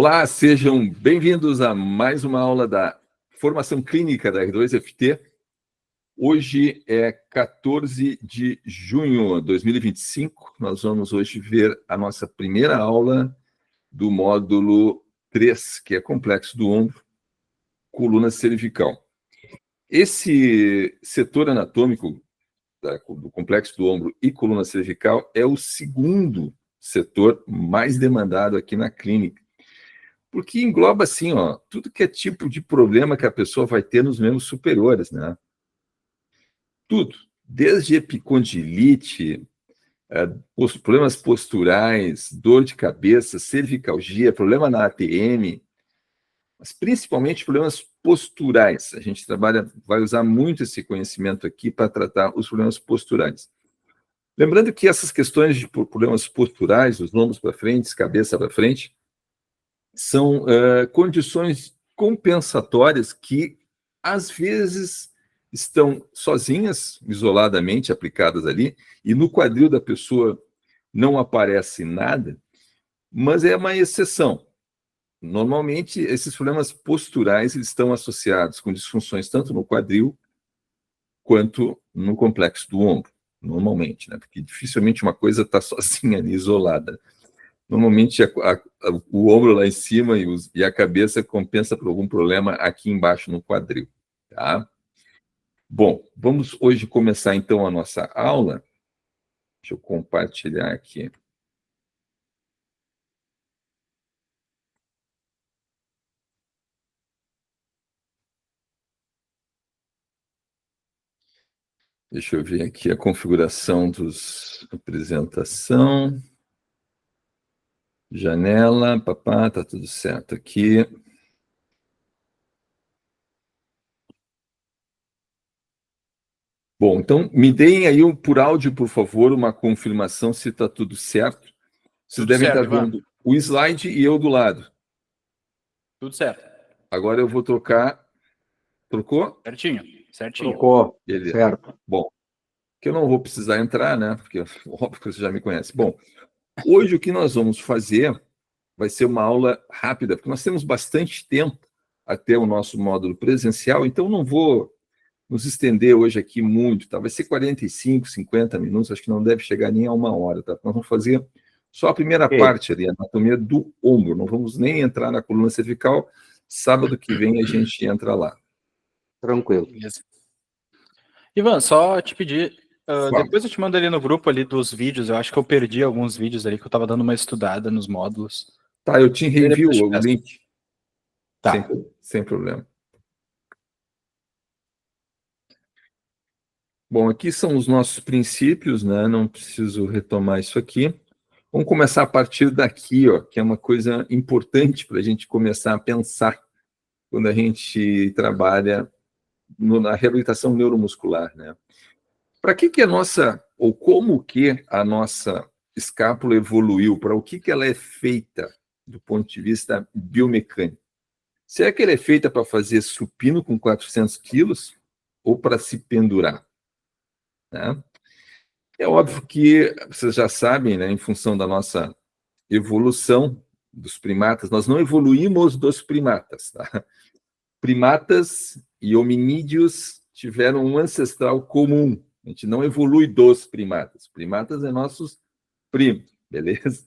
Olá, sejam bem-vindos a mais uma aula da Formação Clínica da R2FT. Hoje é 14 de junho de 2025. Nós vamos hoje ver a nossa primeira aula do módulo 3, que é complexo do ombro, coluna cervical. Esse setor anatômico do complexo do ombro e coluna cervical é o segundo setor mais demandado aqui na clínica. Porque engloba, assim, tudo que é tipo de problema que a pessoa vai ter nos membros superiores, né? Tudo. Desde epicondilite, problemas posturais, dor de cabeça, cervicalgia, problema na ATM, mas principalmente problemas posturais. A gente vai usar muito esse conhecimento aqui para tratar os problemas posturais. Lembrando que essas questões de problemas posturais, os ombros para frente, cabeça para frente, são condições compensatórias que, às vezes, estão sozinhas, isoladamente aplicadas ali, e no quadril da pessoa não aparece nada, mas é uma exceção. Normalmente, esses problemas posturais eles estão associados com disfunções tanto no quadril quanto no complexo do ombro, normalmente, né? Porque dificilmente uma coisa está sozinha ali, isolada. Normalmente, o ombro lá em cima e a cabeça compensa por algum problema aqui embaixo no quadril, tá? Bom, vamos hoje começar, então, a nossa aula. Deixa eu compartilhar aqui. Deixa eu ver aqui a configuração dos apresentação. Janela, papá, tá tudo certo aqui. Bom, então me deem aí por áudio, por favor, uma confirmação se está tudo certo. Vocês devem estar vendo o slide e eu do lado. Tudo certo. Agora eu vou trocar. Trocou? Certinho. Trocou. Beleza. Certo. Bom, que eu não vou precisar entrar, né? Porque óbvio que você já me conhece. Bom, hoje o que nós vamos fazer vai ser uma aula rápida, porque nós temos bastante tempo até o nosso módulo presencial, então não vou nos estender hoje aqui muito, tá? Vai ser 45, 50 minutos, acho que não deve chegar nem a uma hora, tá? Nós vamos fazer só a primeira parte ali, a anatomia do ombro, não vamos nem entrar na coluna cervical. Sábado que vem a gente entra lá. Tranquilo. Beleza. Ivan, só te pedir, depois eu te mando ali no grupo ali dos vídeos, eu acho que eu perdi alguns vídeos ali que eu tava dando uma estudada nos módulos. Tá, eu te envio o link. Tá. Sem problema. Bom, aqui são os nossos princípios, né? Não preciso retomar isso aqui. Vamos começar a partir daqui, que é uma coisa importante para a gente começar a pensar quando a gente trabalha na reabilitação neuromuscular, né? Para que a nossa, ou como que a nossa escápula evoluiu, para o que ela é feita do ponto de vista biomecânico? Será que ela é feita para fazer supino com 400 quilos ou para se pendurar? Né? É óbvio que vocês já sabem, né, em função da nossa evolução dos primatas, nós não evoluímos dos primatas. Tá? Primatas e hominídeos tiveram um ancestral comum. A gente não evolui dos primatas. Primatas é nossos primos, beleza?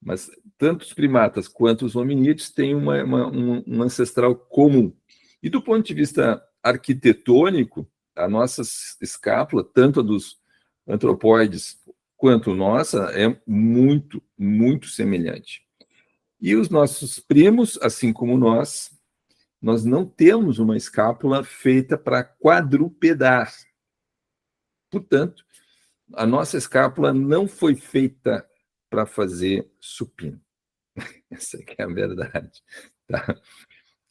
Mas tanto os primatas quanto os hominídeos têm um ancestral comum. E do ponto de vista arquitetônico, a nossa escápula, tanto a dos antropóides quanto nossa, é muito, muito semelhante. E os nossos primos, assim como nós não temos uma escápula feita para quadrupedar. Portanto, a nossa escápula não foi feita para fazer supino. Essa que é a verdade. Tá?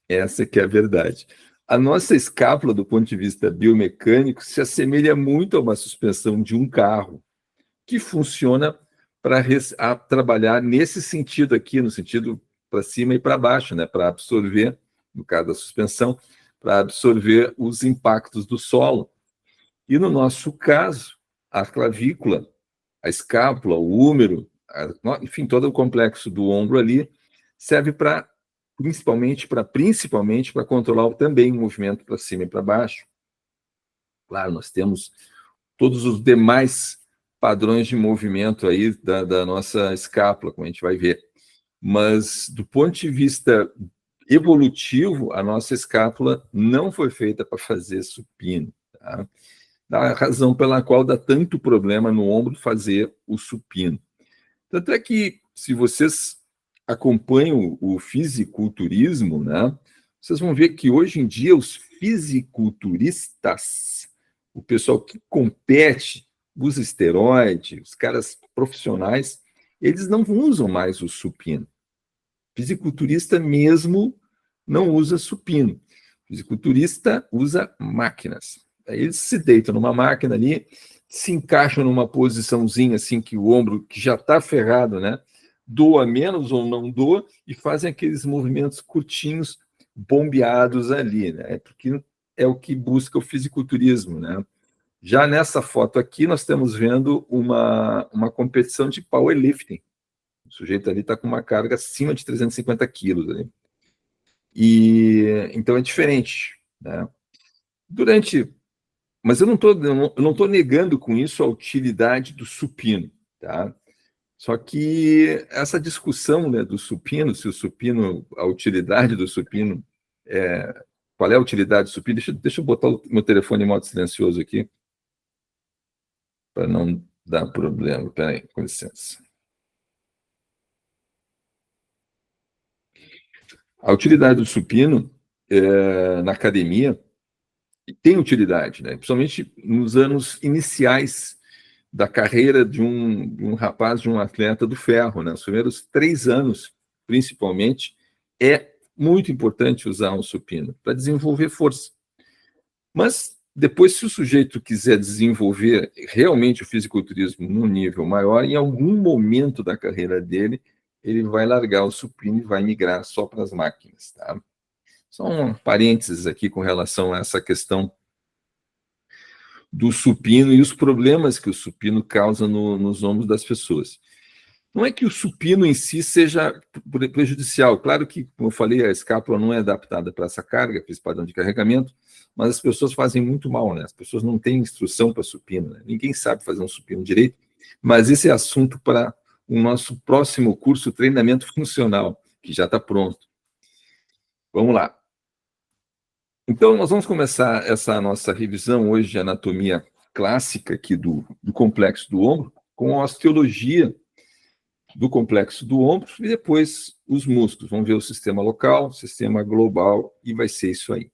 Essa que é a verdade. A nossa escápula, do ponto de vista biomecânico, se assemelha muito a uma suspensão de um carro, que funciona para trabalhar nesse sentido aqui, no sentido para cima e para baixo, né? Para absorver, no caso da suspensão, para absorver os impactos do solo. E no nosso caso, a clavícula, a escápula, o húmero, enfim, todo o complexo do ombro ali, serve para principalmente para controlar também o movimento para cima e para baixo. Claro, nós temos todos os demais padrões de movimento aí da nossa escápula, como a gente vai ver. Mas, do ponto de vista evolutivo, a nossa escápula não foi feita para fazer supino. Tá? Da razão pela qual dá tanto problema no ombro fazer o supino. Tanto é que, se vocês acompanham o fisiculturismo, né, vocês vão ver que hoje em dia os fisiculturistas, o pessoal que compete, usa esteroide, os caras profissionais, eles não usam mais o supino. Fisiculturista mesmo não usa supino. Fisiculturista usa máquinas. Aí eles se deitam numa máquina ali, se encaixam numa posiçãozinha assim que o ombro, que já está ferrado, né? Doa menos ou não doa, e fazem aqueles movimentos curtinhos, bombeados ali, né? Porque é o que busca o fisiculturismo, né? Já nessa foto aqui, nós estamos vendo uma competição de powerlifting. O sujeito ali está com uma carga acima de 350 quilos. Ali. Então é diferente. Né? Mas eu não estou negando com isso a utilidade do supino. Tá? Só que essa discussão, né, do supino, se o supino, a utilidade do supino, qual é a utilidade do supino? Deixa eu botar o meu telefone em modo silencioso aqui, para não dar problema. Espera aí, com licença. A utilidade do supino na academia tem utilidade, né? Principalmente nos anos iniciais da carreira de um rapaz, de um atleta do ferro, né? Os primeiros 3 anos, principalmente, é muito importante usar um supino para desenvolver força. Mas depois, se o sujeito quiser desenvolver realmente o fisiculturismo num nível maior, em algum momento da carreira dele, ele vai largar o supino e vai migrar só para as máquinas. Tá? Só um parênteses aqui com relação a essa questão do supino e os problemas que o supino causa nos ombros das pessoas. Não é que o supino em si seja prejudicial. Claro que, como eu falei, a escápula não é adaptada para essa carga, para esse padrão de carregamento, mas as pessoas fazem muito mal, né? As pessoas não têm instrução para supino, né? Ninguém sabe fazer um supino direito, mas esse é assunto para o nosso próximo curso, treinamento funcional, que já está pronto. Vamos lá. Então, nós vamos começar essa nossa revisão hoje de anatomia clássica aqui do complexo do ombro, com a osteologia do complexo do ombro e depois os músculos. Vamos ver o sistema local, sistema global, e vai ser isso aí.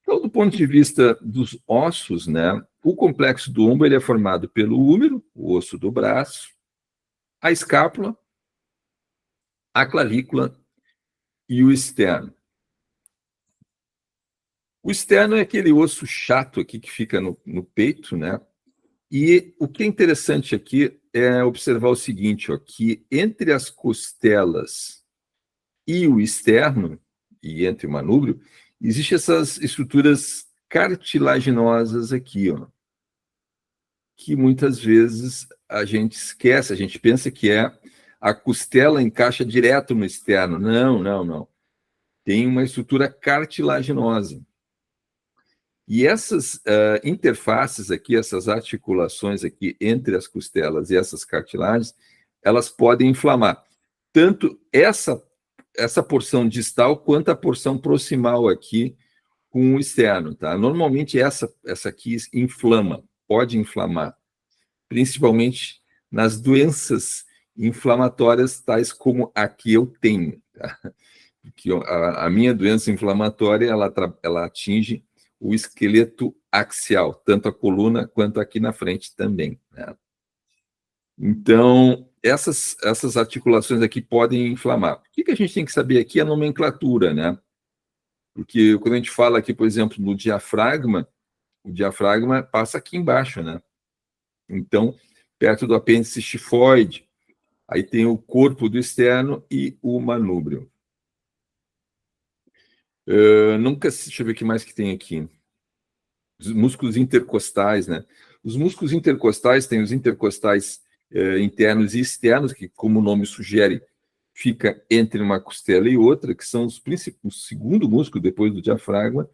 Então, do ponto de vista dos ossos, né, o complexo do ombro ele é formado pelo húmero, o osso do braço, a escápula, a clavícula e o externo. O externo é aquele osso chato aqui que fica no peito, né? E o que é interessante aqui é observar o seguinte, ó, que entre as costelas e o externo, e entre o manúbrio, existem essas estruturas cartilaginosas aqui, ó, que muitas vezes a gente esquece, a gente pensa que a costela encaixa direto no externo. Não, não, não. Tem uma estrutura cartilaginosa. E essas interfaces aqui, essas articulações aqui entre as costelas e essas cartilagens, elas podem inflamar tanto essa porção distal quanto a porção proximal aqui com o externo, tá? Normalmente essa aqui inflama, pode inflamar, principalmente nas doenças inflamatórias tais como a que eu tenho, tá? Porque a minha doença inflamatória, ela atinge o esqueleto axial, tanto a coluna quanto aqui na frente também. Né? Então, essas articulações aqui podem inflamar. O que a gente tem que saber aqui é a nomenclatura, né? Porque quando a gente fala aqui, por exemplo, no diafragma, o diafragma passa aqui embaixo, né? Então, perto do apêndice xifoide, aí tem o corpo do externo e o manúbrio. Deixa eu ver o que mais que tem aqui. Os músculos intercostais, né? Os músculos intercostais têm os intercostais internos e externos, que, como o nome sugere, fica entre uma costela e outra, que são o segundo músculo, depois do diafragma,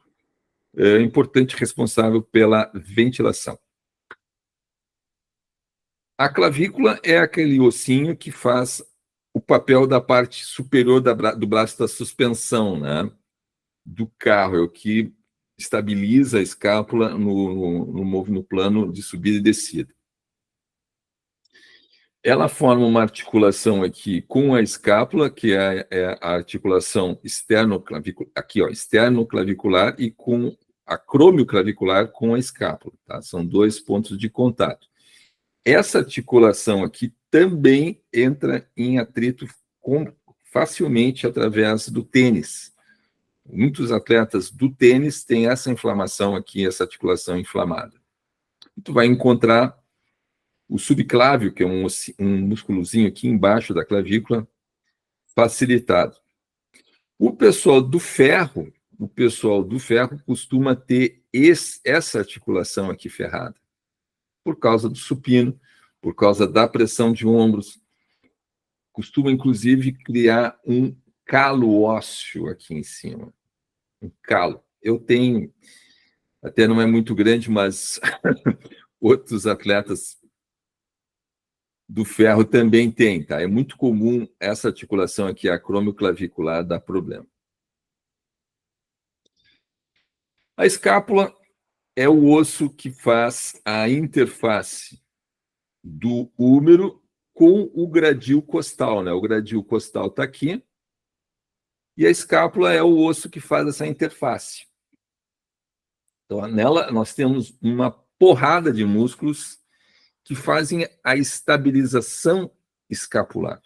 importante, responsável pela ventilação. A clavícula é aquele ossinho que faz o papel da parte superior do braço da suspensão, né, do carro, é o que estabiliza a escápula no plano de subida e descida. Ela forma uma articulação aqui com a escápula, que é a articulação externo-clavicular, aqui, ó, externo-clavicular, e com acromioclavicular com a escápula, tá? São dois pontos de contato. Essa articulação aqui também entra em atrito facilmente através do tênis. Muitos atletas do tênis têm essa inflamação aqui, essa articulação inflamada. Tu vai encontrar o subclávio, que é um músculozinho aqui embaixo da clavícula, facilitado. O pessoal do ferro costuma ter essa articulação aqui ferrada, por causa do supino, por causa da pressão de ombros. Costuma, inclusive, criar um calo ósseo aqui em cima. Um calo. Eu tenho, até não é muito grande, mas outros atletas do ferro também tem, tá? É muito comum essa articulação aqui, a acromioclavicular, dar problema. A escápula é o osso que faz a interface do húmero com o gradil costal, né? O gradil costal está aqui, e a escápula é o osso que faz essa interface. Então, nela, nós temos uma porrada de músculos que fazem a estabilização escapular.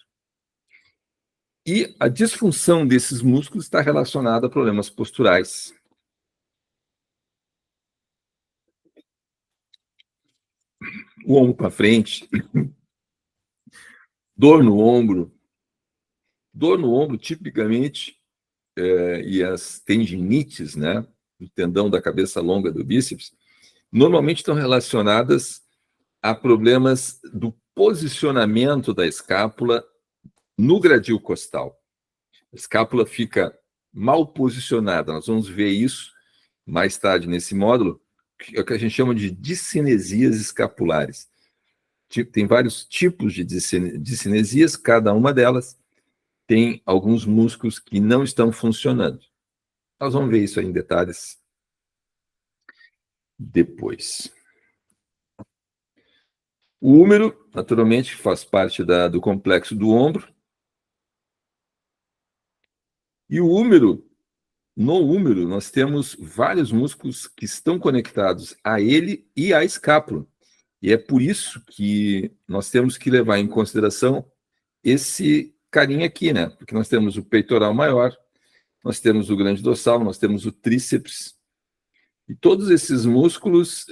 E a disfunção desses músculos está relacionada a problemas posturais. O ombro para frente, dor no ombro. Dor no ombro, tipicamente, e as tendinites, né, do tendão da cabeça longa do bíceps, normalmente estão relacionadas a problemas do posicionamento da escápula no gradil costal. A escápula fica mal posicionada. Nós vamos ver isso mais tarde nesse módulo, que é o que a gente chama de discinesias escapulares. Tem vários tipos de discinesias, cada uma delas tem alguns músculos que não estão funcionando. Nós vamos ver isso aí em detalhes depois. O húmero, naturalmente, faz parte do complexo do ombro. E o húmero, no húmero, nós temos vários músculos que estão conectados a ele e à escápula. E é por isso que nós temos que levar em consideração esse carinha aqui, né? Porque nós temos o peitoral maior, nós temos o grande dorsal, nós temos o tríceps. E todos esses músculos,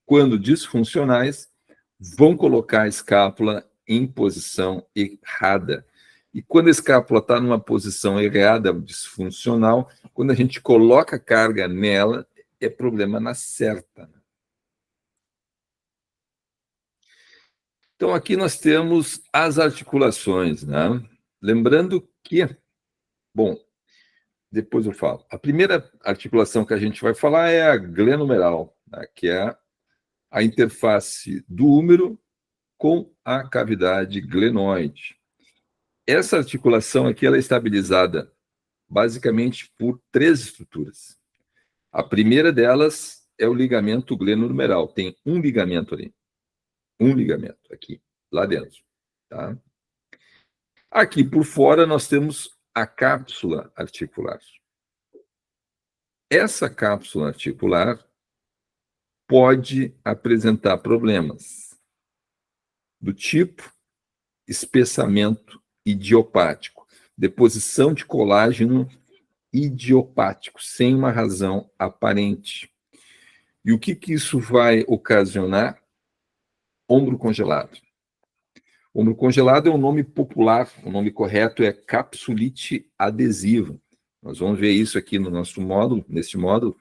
quando disfuncionais, vão colocar a escápula em posição errada. E quando a escápula está numa posição errada, disfuncional, quando a gente coloca carga nela, é problema na certa. Então, aqui nós temos as articulações, né? Lembrando que, bom, depois eu falo. A primeira articulação que a gente vai falar é a glenomeral, né? Que é a interface do húmero com a cavidade glenoide. Essa articulação aqui ela é estabilizada basicamente por três estruturas. A primeira delas é o ligamento glenohumeral. Tem um ligamento ali. Um ligamento aqui, lá dentro. Tá? Aqui por fora nós temos a cápsula articular. Essa cápsula articular pode apresentar problemas do tipo espessamento idiopático, deposição de colágeno idiopático, sem uma razão aparente. E o que isso vai ocasionar? Ombro congelado. Ombro congelado é um nome popular, o nome correto é capsulite adesiva. Nós vamos ver isso aqui no nosso módulo, neste módulo.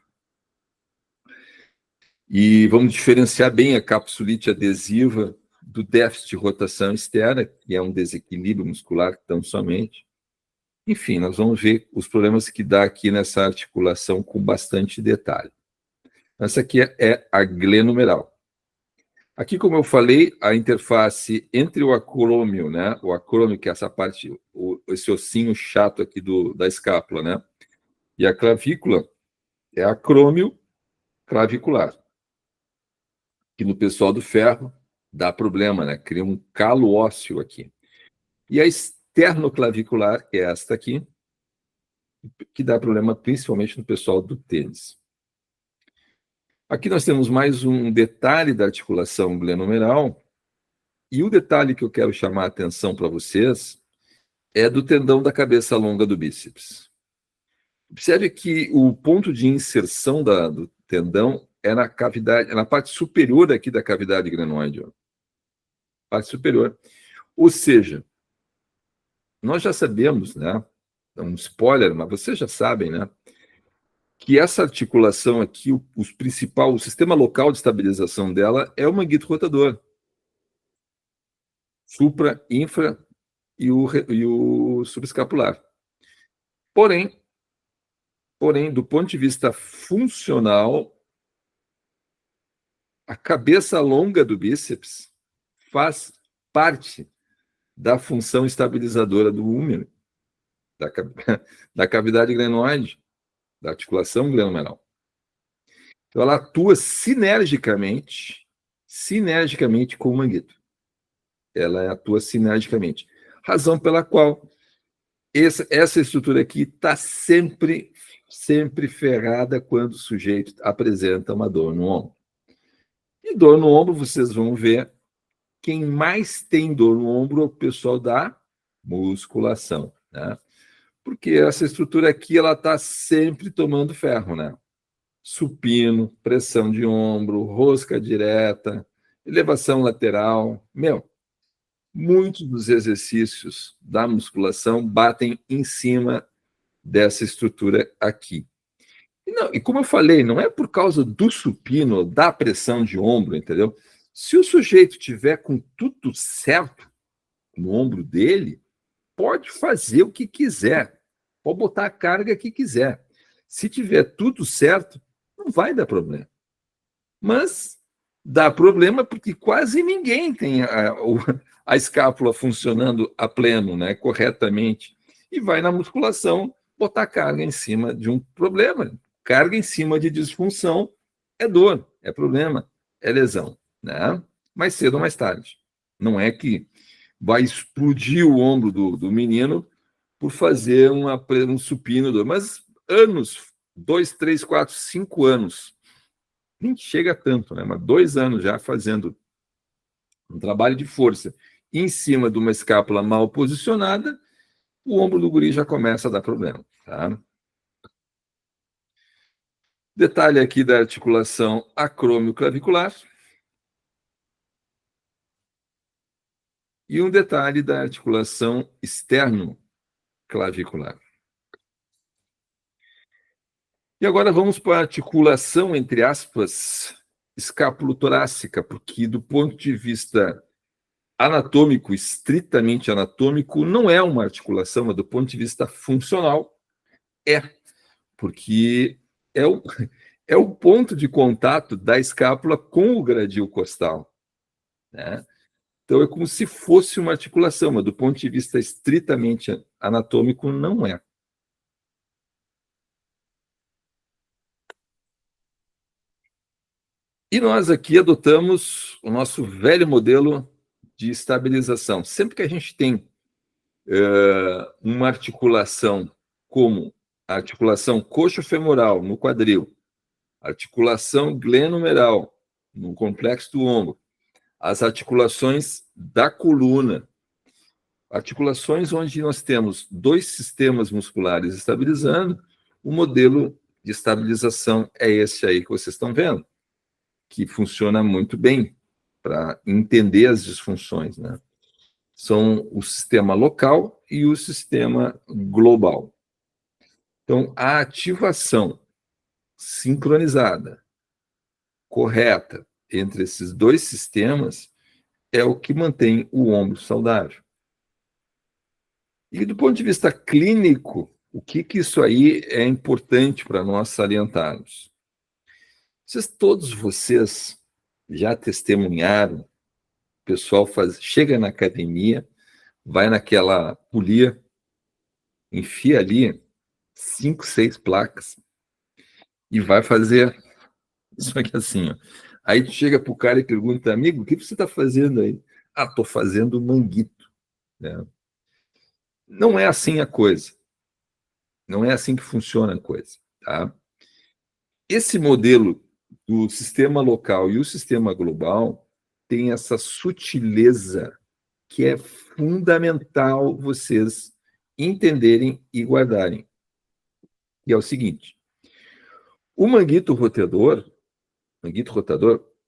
E vamos diferenciar bem a capsulite adesiva do déficit de rotação externa, que é um desequilíbrio muscular tão somente. Enfim, nós vamos ver os problemas que dá aqui nessa articulação com bastante detalhe. Essa aqui é a glenumeral. Aqui, como eu falei, a interface entre o acrômio, né? O acrômio, que é essa parte, esse ossinho chato aqui da escápula, né? E a clavícula é acrômio clavicular, que no pessoal do ferro dá problema, né? Cria um calo ósseo aqui. E a esternoclavicular, que é esta aqui, que dá problema principalmente no pessoal do tênis. Aqui nós temos mais um detalhe da articulação glenomeral, e o detalhe que eu quero chamar a atenção para vocês é do tendão da cabeça longa do bíceps. Observe que o ponto de inserção do tendão é na cavidade, é na parte superior aqui da cavidade glenoide, ó. Parte superior. Ou seja, nós já sabemos, né? É um spoiler, mas vocês já sabem, né? Que essa articulação aqui, o sistema local de estabilização dela é o manguito rotador. Supra, infra e o subescapular. Porém, do ponto de vista funcional, a cabeça longa do bíceps faz parte da função estabilizadora do húmero, da cavidade glenoide, da articulação glenomeral. Então, ela atua sinergicamente com o manguito. Ela atua sinergicamente. Razão pela qual essa estrutura aqui está sempre ferrada quando o sujeito apresenta uma dor no ombro. E dor no ombro, vocês vão ver, quem mais tem dor no ombro é o pessoal da musculação, né? Porque essa estrutura aqui, ela está sempre tomando ferro, né? Supino, pressão de ombro, rosca direta, elevação lateral. Muitos dos exercícios da musculação batem em cima dessa estrutura aqui. E como eu falei, não é por causa do supino, da pressão de ombro, entendeu? Se o sujeito tiver com tudo certo no ombro dele, pode fazer o que quiser, pode botar a carga que quiser. Se tiver tudo certo, não vai dar problema. Mas dá problema porque quase ninguém tem a escápula funcionando a pleno, né, corretamente, e vai na musculação botar carga em cima de um problema. Carga em cima de disfunção é dor, é problema, é lesão, né? Mais cedo ou mais tarde. Não é que vai explodir o ombro do menino por fazer um supino, mas anos, 2, 3, 4, 5 anos, nem chega tanto, né? Mas 2 anos já fazendo um trabalho de força em cima de uma escápula mal posicionada, o ombro do guri já começa a dar problema, tá? Detalhe aqui da articulação acrômio-clavicular. E um detalhe da articulação externo-clavicular. E agora vamos para a articulação, entre aspas, escápulo-torácica, porque do ponto de vista anatômico, estritamente anatômico, não é uma articulação, mas do ponto de vista funcional, porque é o ponto de contato da escápula com o gradil costal, né? Então, é como se fosse uma articulação, mas do ponto de vista estritamente anatômico, não é. E nós aqui adotamos o nosso velho modelo de estabilização. Sempre que a gente tem uma articulação como a articulação coxo-femoral no quadril, articulação glenomeral no complexo do ombro, as articulações da coluna, articulações onde nós temos 2 sistemas musculares estabilizando, o modelo de estabilização é esse aí que vocês estão vendo, que funciona muito bem para entender as disfunções, né? São o sistema local e o sistema global. Então, a ativação sincronizada, correta, entre esses 2 sistemas é o que mantém o ombro saudável. E do ponto de vista clínico, o que isso aí é importante para nós salientarmos? Todos vocês já testemunharam, o pessoal chega na academia, vai naquela polia, enfia ali 5, 6 placas e vai fazer isso aqui assim, ó. Aí tu chega pro cara e pergunta, amigo, o que você está fazendo aí? Ah, estou fazendo manguito. Né? Não é assim a coisa. Não é assim que funciona a coisa. Tá? Esse modelo do sistema local e o sistema global tem essa sutileza que é fundamental vocês entenderem e guardarem. E é o seguinte, o manguito rotador,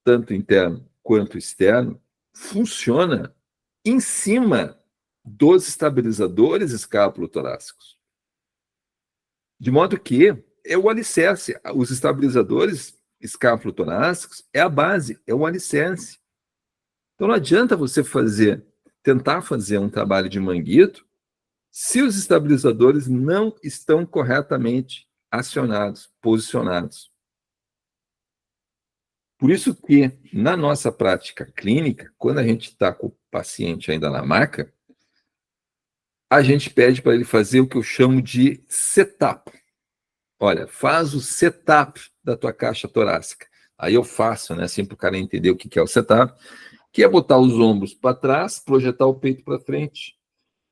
tanto interno quanto externo, funciona em cima dos estabilizadores escápulo-torácicos. De modo que é o alicerce. Os estabilizadores escápulo-torácicos é a base, é o alicerce. Então não adianta você tentar fazer um trabalho de manguito se os estabilizadores não estão corretamente acionados, posicionados. Por isso que, na nossa prática clínica, quando a gente está com o paciente ainda na maca, a gente pede para ele fazer o que eu chamo de setup. Olha, faz o setup da tua caixa torácica. Aí eu faço, né, assim, para o cara entender o que é o setup, que é botar os ombros para trás, projetar o peito para frente,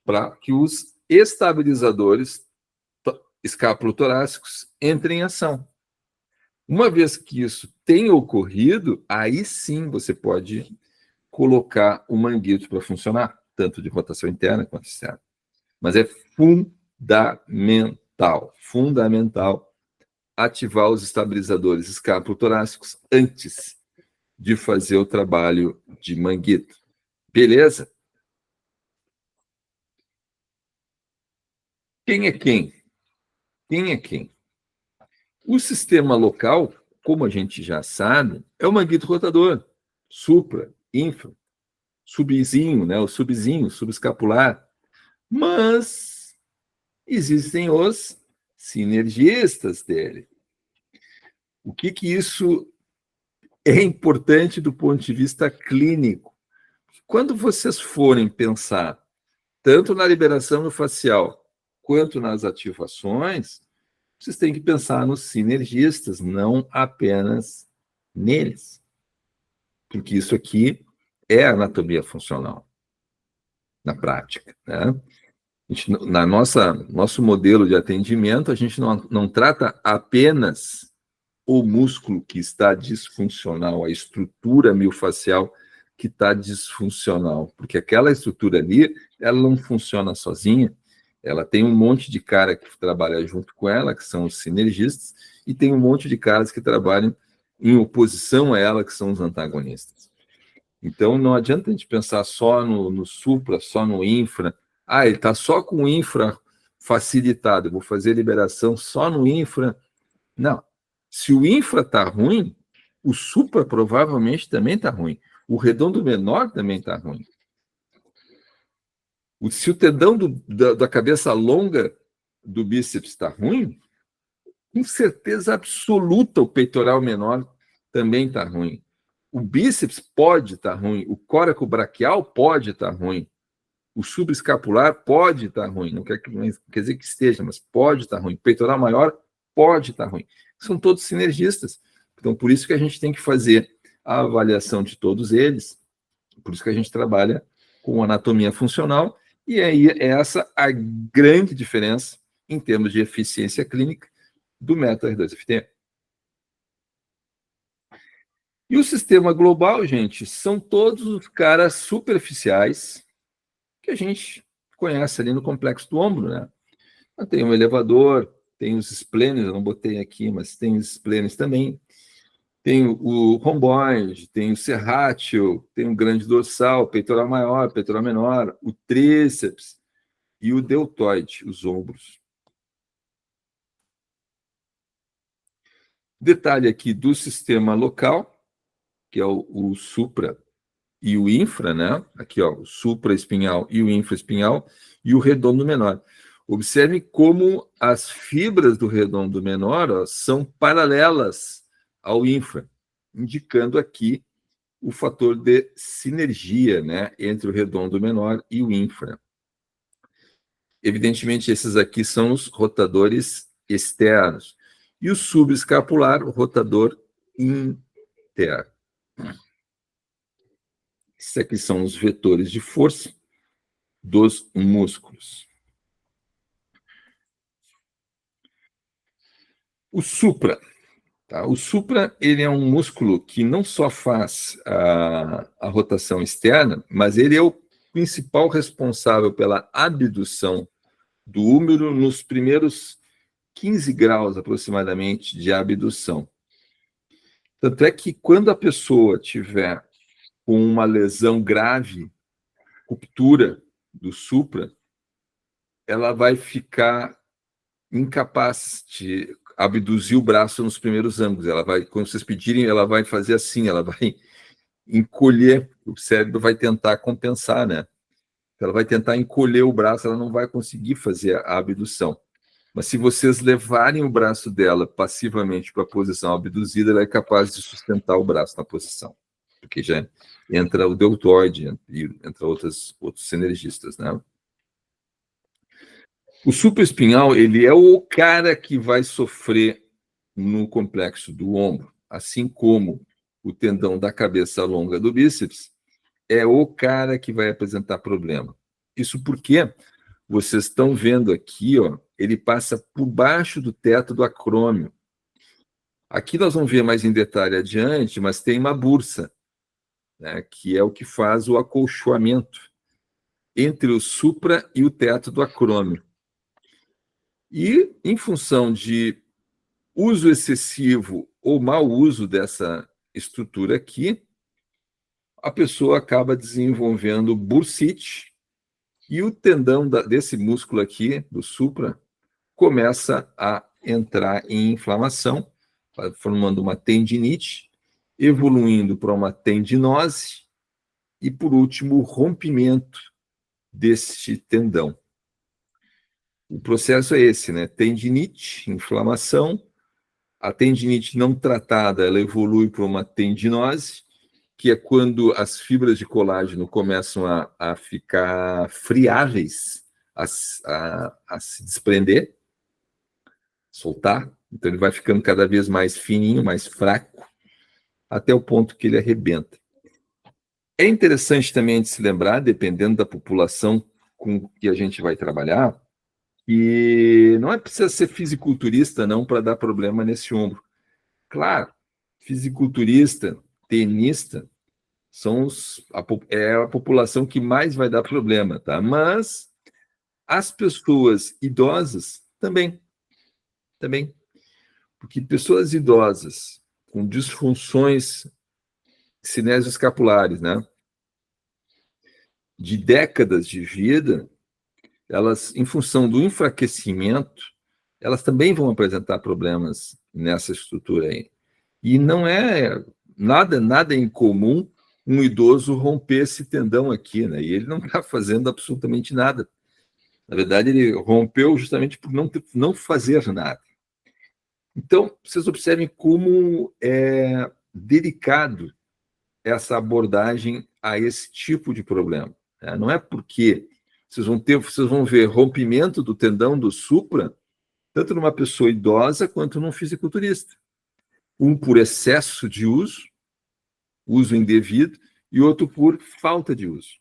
para que os estabilizadores escápulo-torácicos entrem em ação. Uma vez que isso tenha ocorrido, aí sim você pode colocar o manguito para funcionar, tanto de rotação interna quanto externa. Mas é fundamental ativar os estabilizadores escápulo-torácicos antes de fazer o trabalho de manguito. Beleza? Quem é quem? Quem é quem? O sistema local, como a gente já sabe, é o manguito rotador, supra, infra, subzinho, né? O subzinho, subescapular. Mas existem os sinergistas dele. O que isso é importante do ponto de vista clínico? Quando vocês forem pensar tanto na liberação no facial quanto nas ativações, vocês têm que pensar nos sinergistas, não apenas neles. Porque isso aqui é anatomia funcional na prática. Né? Nosso modelo de atendimento, a gente não trata apenas o músculo que está disfuncional, a estrutura miofascial que está disfuncional, porque aquela estrutura ali, ela não funciona sozinha, ela tem um monte de cara que trabalha junto com ela, que são os sinergistas, e tem um monte de caras que trabalham em oposição a ela, que são os antagonistas. Então, não adianta a gente pensar só no supra, só no infra. Ah, ele está só com o infra facilitado, eu vou fazer liberação só no infra. Não. Se o infra está ruim, o supra provavelmente também está ruim. O redondo menor também está ruim. Se o tendão da cabeça longa do bíceps está ruim, com certeza absoluta o peitoral menor também está ruim. O bíceps pode estar ruim, o córaco braquial pode estar ruim, o subescapular pode estar ruim, não quer dizer que esteja, mas pode estar ruim. O peitoral maior pode estar ruim. São todos sinergistas. Então, por isso que a gente tem que fazer a avaliação de todos eles, por isso que a gente trabalha com anatomia funcional, e aí é essa a grande diferença em termos de eficiência clínica do método R2FT. E o sistema global, gente, são todos os caras superficiais que a gente conhece ali no complexo do ombro, né? Tem um elevador, tem os esplênios, eu não botei aqui, mas tem os esplênios também. Tem o romboide, tem o serrátil, tem o grande dorsal, peitoral maior, peitoral menor, o tríceps e o deltoide, os ombros. Detalhe aqui do sistema local, que é o supra e o infra, né? Aqui, ó, o supraespinhal e o infraespinhal, e o redondo menor. Observe como as fibras do redondo menor, ó, são paralelas ao infra, indicando aqui o fator de sinergia, né, entre o redondo menor e o infra. Evidentemente, esses aqui são os rotadores externos. E o subescapular, o rotador interno. Esses aqui são os vetores de força dos músculos. O supra. Tá? O supra, ele é um músculo que não só faz a rotação externa, mas ele é o principal responsável pela abdução do húmero nos primeiros 15 graus, aproximadamente, de abdução. Tanto é que quando a pessoa tiver com uma lesão grave, ruptura do supra, ela vai ficar incapaz de abduzir o braço nos primeiros ângulos. Ela vai, quando vocês pedirem, ela vai fazer assim, ela vai encolher, o cérebro vai tentar compensar, né? Ela vai tentar encolher o braço, ela não vai conseguir fazer a abdução. Mas se vocês levarem o braço dela passivamente para a posição abduzida, ela é capaz de sustentar o braço na posição. Porque já entra o deltoide e entra outros sinergistas, né? O supraespinhal, ele é o cara que vai sofrer no complexo do ombro, assim como o tendão da cabeça longa do bíceps é o cara que vai apresentar problema. Isso porque vocês estão vendo aqui, ó, ele passa por baixo do teto do acrômio. Aqui nós vamos ver mais em detalhe adiante, mas tem uma bursa, né, que é o que faz o acolchoamento entre o supra e o teto do acrômio. E, em função de uso excessivo ou mau uso dessa estrutura aqui, a pessoa acaba desenvolvendo bursite e o tendão desse músculo aqui, do supra, começa a entrar em inflamação, formando uma tendinite, evoluindo para uma tendinose e, por último, o rompimento deste tendão. O processo é esse, né? Tendinite, inflamação. A tendinite não tratada, ela evolui para uma tendinose, que é quando as fibras de colágeno começam a ficar friáveis, a se desprender, soltar. Então ele vai ficando cada vez mais fininho, mais fraco, até o ponto que ele arrebenta. É interessante também de se lembrar, dependendo da população com que a gente vai trabalhar, e não é preciso ser fisiculturista, não, para dar problema nesse ombro. Claro, fisiculturista, tenista, é a população que mais vai dar problema, tá? Mas as pessoas idosas também. Porque pessoas idosas com disfunções cinesioescapulares, né? De décadas de vida, elas, em função do enfraquecimento, elas também vão apresentar problemas nessa estrutura aí. E não é nada incomum um idoso romper esse tendão aqui, né? E ele não está fazendo absolutamente nada. Na verdade, ele rompeu justamente por não fazer nada. Então, vocês observem como é delicado essa abordagem a esse tipo de problema, né? Não é porque vocês vão ver rompimento do tendão do supra, tanto numa pessoa idosa quanto num fisiculturista. Um por excesso de uso indevido, e outro por falta de uso,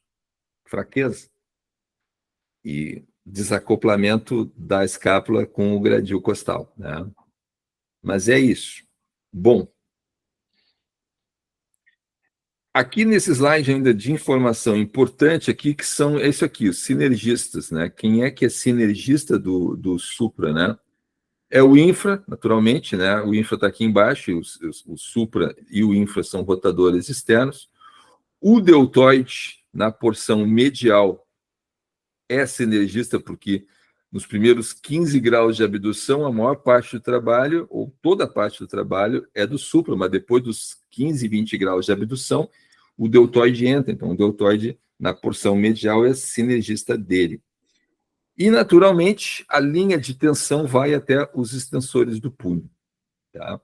fraqueza e desacoplamento da escápula com o gradil costal, né? Mas é isso. Bom, aqui nesse slide ainda de informação importante aqui, que são isso aqui, os sinergistas, né? Quem é que é sinergista do supra, né? É o infra, naturalmente, né? O infra está aqui embaixo, o supra e o infra são rotadores externos. O deltoide, na porção medial, é sinergista, porque nos primeiros 15 graus de abdução, a maior parte do trabalho, ou toda a parte do trabalho, é do supra, mas depois dos 15, 20 graus de abdução, o deltoide entra. Então, o deltoide, na porção medial, é sinergista dele. E, naturalmente, a linha de tensão vai até os extensores do punho. Tá?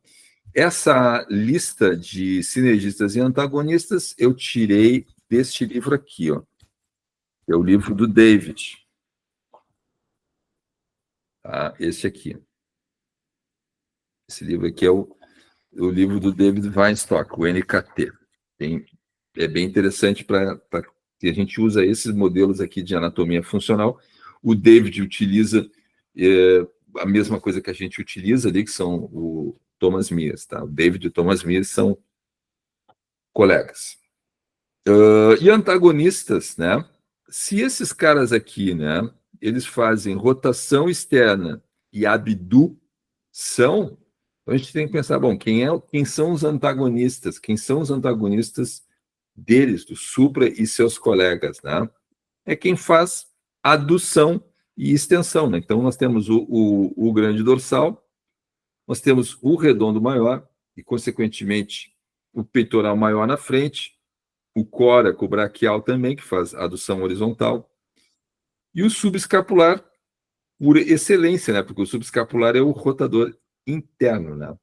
Essa lista de sinergistas e antagonistas eu tirei deste livro aqui, ó. É o livro do David. Tá? Esse aqui. Esse livro aqui é o livro do David Weinstock, o NKT. É bem interessante para que a gente usa esses modelos aqui de anatomia funcional. O David utiliza a mesma coisa que a gente utiliza ali, que são o Thomas Mears. Tá? O David e o Thomas Mears são colegas. E antagonistas, né? Se esses caras aqui, né, eles fazem rotação externa e abdução, então a gente tem que pensar, bom, quem são os antagonistas? Quem são os antagonistas deles, do supra e seus colegas, né? É quem faz adução e extensão, né? Então nós temos o grande dorsal, nós temos o redondo maior e, consequentemente, o peitoral maior na frente, o córaco braquial também, que faz adução horizontal, e o subescapular, por excelência, né? Porque o subescapular é o rotador interno, né?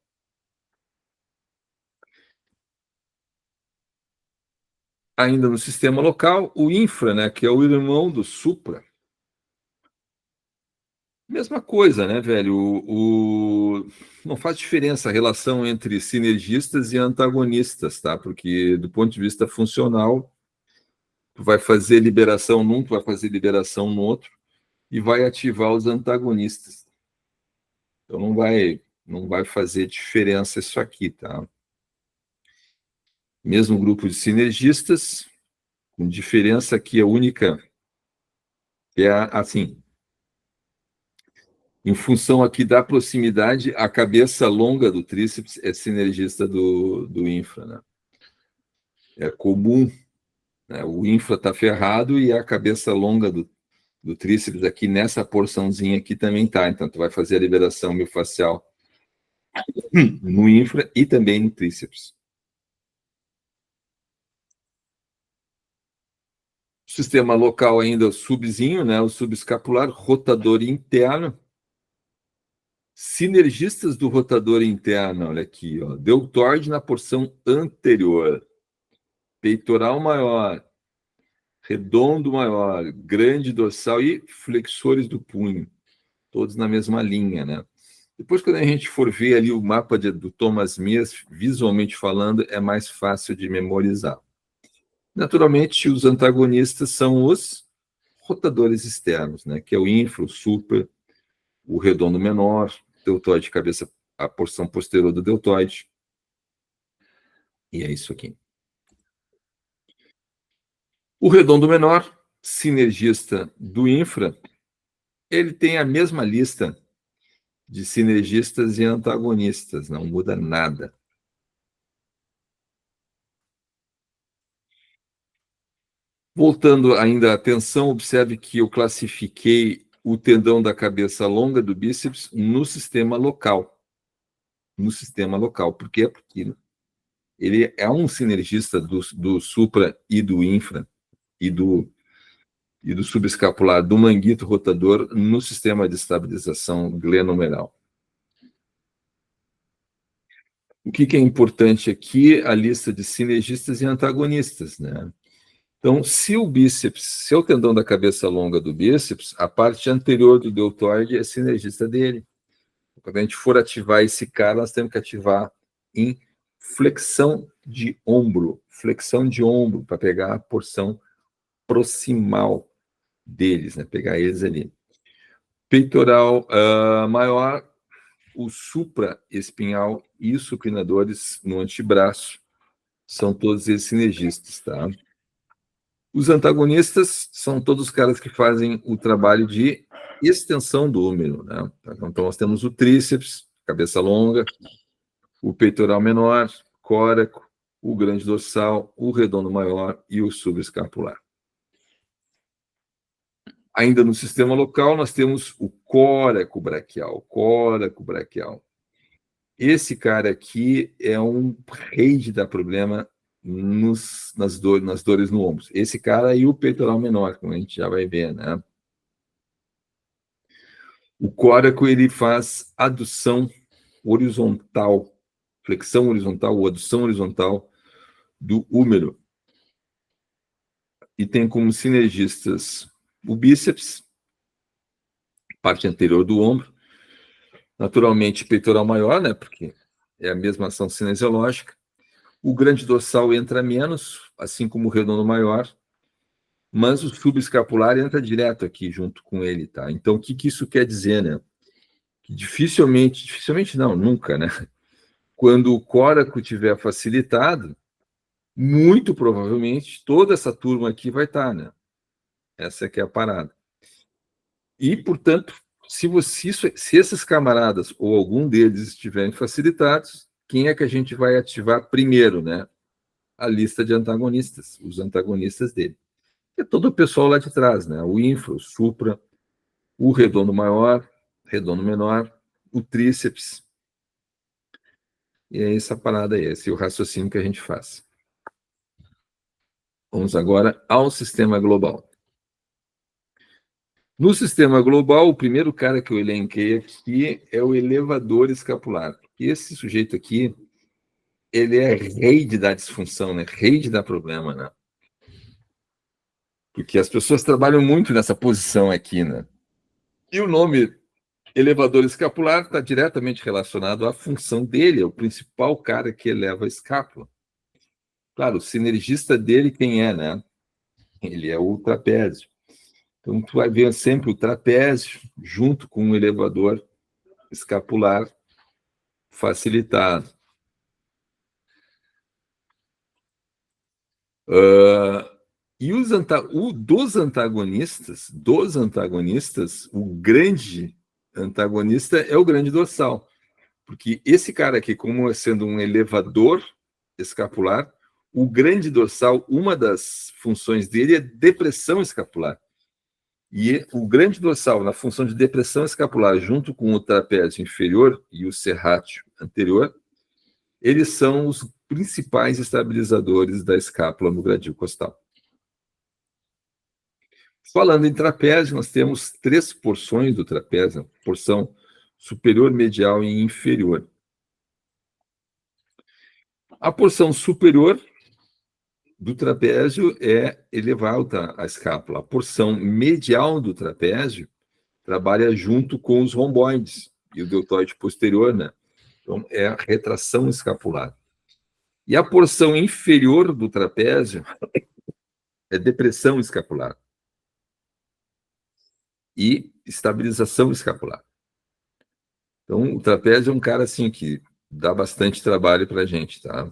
Ainda no sistema local, o infra, né, que é o irmão do supra. Mesma coisa, né, velho? Não faz diferença a relação entre sinergistas e antagonistas, tá? Porque, do ponto de vista funcional, tu vai fazer liberação num, tu vai fazer liberação no outro, e vai ativar os antagonistas. Então, não vai fazer diferença isso aqui, tá? Mesmo grupo de sinergistas, com diferença aqui, a única é assim, em função aqui da proximidade, a cabeça longa do tríceps é sinergista do infra, né? É comum, né? O infra está ferrado e a cabeça longa do tríceps aqui nessa porçãozinha aqui também tá. Então, tu vai fazer a liberação miofascial no infra e também no tríceps. Sistema local ainda, o subzinho, né? O subescapular, rotador interno. Sinergistas do rotador interno, olha aqui, ó. Deltoide na porção anterior. Peitoral maior. Redondo maior. Grande dorsal e flexores do punho. Todos na mesma linha, né? Depois, quando a gente for ver ali o mapa do Thomas Mears, visualmente falando, é mais fácil de memorizar. Naturalmente, os antagonistas são os rotadores externos, né? Que é o infra, o supra, o redondo menor, deltoide cabeça, a porção posterior do deltoide. E é isso aqui. O redondo menor, sinergista do infra, ele tem a mesma lista de sinergistas e antagonistas, não muda nada. Voltando ainda à atenção, observe que eu classifiquei o tendão da cabeça longa do bíceps no sistema local. No sistema local. Por quê? Porque ele é um sinergista do supra e do infra e do subescapular, do manguito rotador no sistema de estabilização glenomeral. O que é importante aqui? A lista de sinergistas e antagonistas, né? Então, se o tendão da cabeça longa do bíceps, a parte anterior do deltoide é sinergista dele. Quando a gente for ativar esse cara, nós temos que ativar em flexão de ombro, para pegar a porção proximal deles, né? Pegar eles ali. Peitoral maior, o supraespinhal e os supinadores no antebraço, são todos eles sinergistas, tá? Os antagonistas são todos os caras que fazem o trabalho de extensão do úmero, né? Então, nós temos o tríceps, cabeça longa, o peitoral menor, córaco, o grande dorsal, o redondo maior e o subescapular. Ainda no sistema local, nós temos o córaco braquial. Esse cara aqui é um rei de dar problema nas dores no ombro. Esse cara e o peitoral menor, como a gente já vai ver, né? O córaco, ele faz adução horizontal, flexão horizontal ou adução horizontal do húmero. E tem como sinergistas o bíceps, parte anterior do ombro, naturalmente peitoral maior, né? Porque é a mesma ação cinesiológica. O grande dorsal entra menos, assim como o redondo maior, mas o subescapular entra direto aqui junto com ele, tá? Então, o que isso quer dizer, né? Que dificilmente não, nunca, né? Quando o córaco tiver facilitado, muito provavelmente toda essa turma aqui vai estar, né? Essa aqui é a parada. E, portanto, se esses camaradas ou algum deles estiverem facilitados, quem é que a gente vai ativar primeiro, né? A lista de antagonistas, os antagonistas dele. É todo o pessoal lá de trás, né? O infra, o supra, o redondo maior, redondo menor, o tríceps. E é essa parada aí, esse é o raciocínio que a gente faz. Vamos agora ao sistema global. No sistema global, o primeiro cara que eu elenquei aqui é o elevador escapular. Esse sujeito aqui, ele é rei de dar disfunção, né? Rei de dar problema, né? Porque as pessoas trabalham muito nessa posição aqui, né? E o nome elevador escapular está diretamente relacionado à função dele, é o principal cara que eleva a escápula. Claro, o sinergista dele quem é, né? Ele é o trapézio. Então, tu vai ver sempre o trapézio junto com o elevador escapular facilitado. E dos antagonistas, o grande antagonista é o grande dorsal. Porque esse cara aqui, como sendo um elevador escapular, o grande dorsal, uma das funções dele é depressão escapular. E o grande dorsal, na função de depressão escapular, junto com o trapézio inferior e o serrátil anterior, eles são os principais estabilizadores da escápula no gradil costal. Falando em trapézio, nós temos 3 porções do trapézio, porção superior, medial e inferior. A porção superior do trapézio é elevar a escápula. A porção medial do trapézio trabalha junto com os romboides e o deltoide posterior, né? Então, é a retração escapular. E a porção inferior do trapézio é depressão escapular e estabilização escapular. Então, o trapézio é um cara assim que dá bastante trabalho para a gente, tá?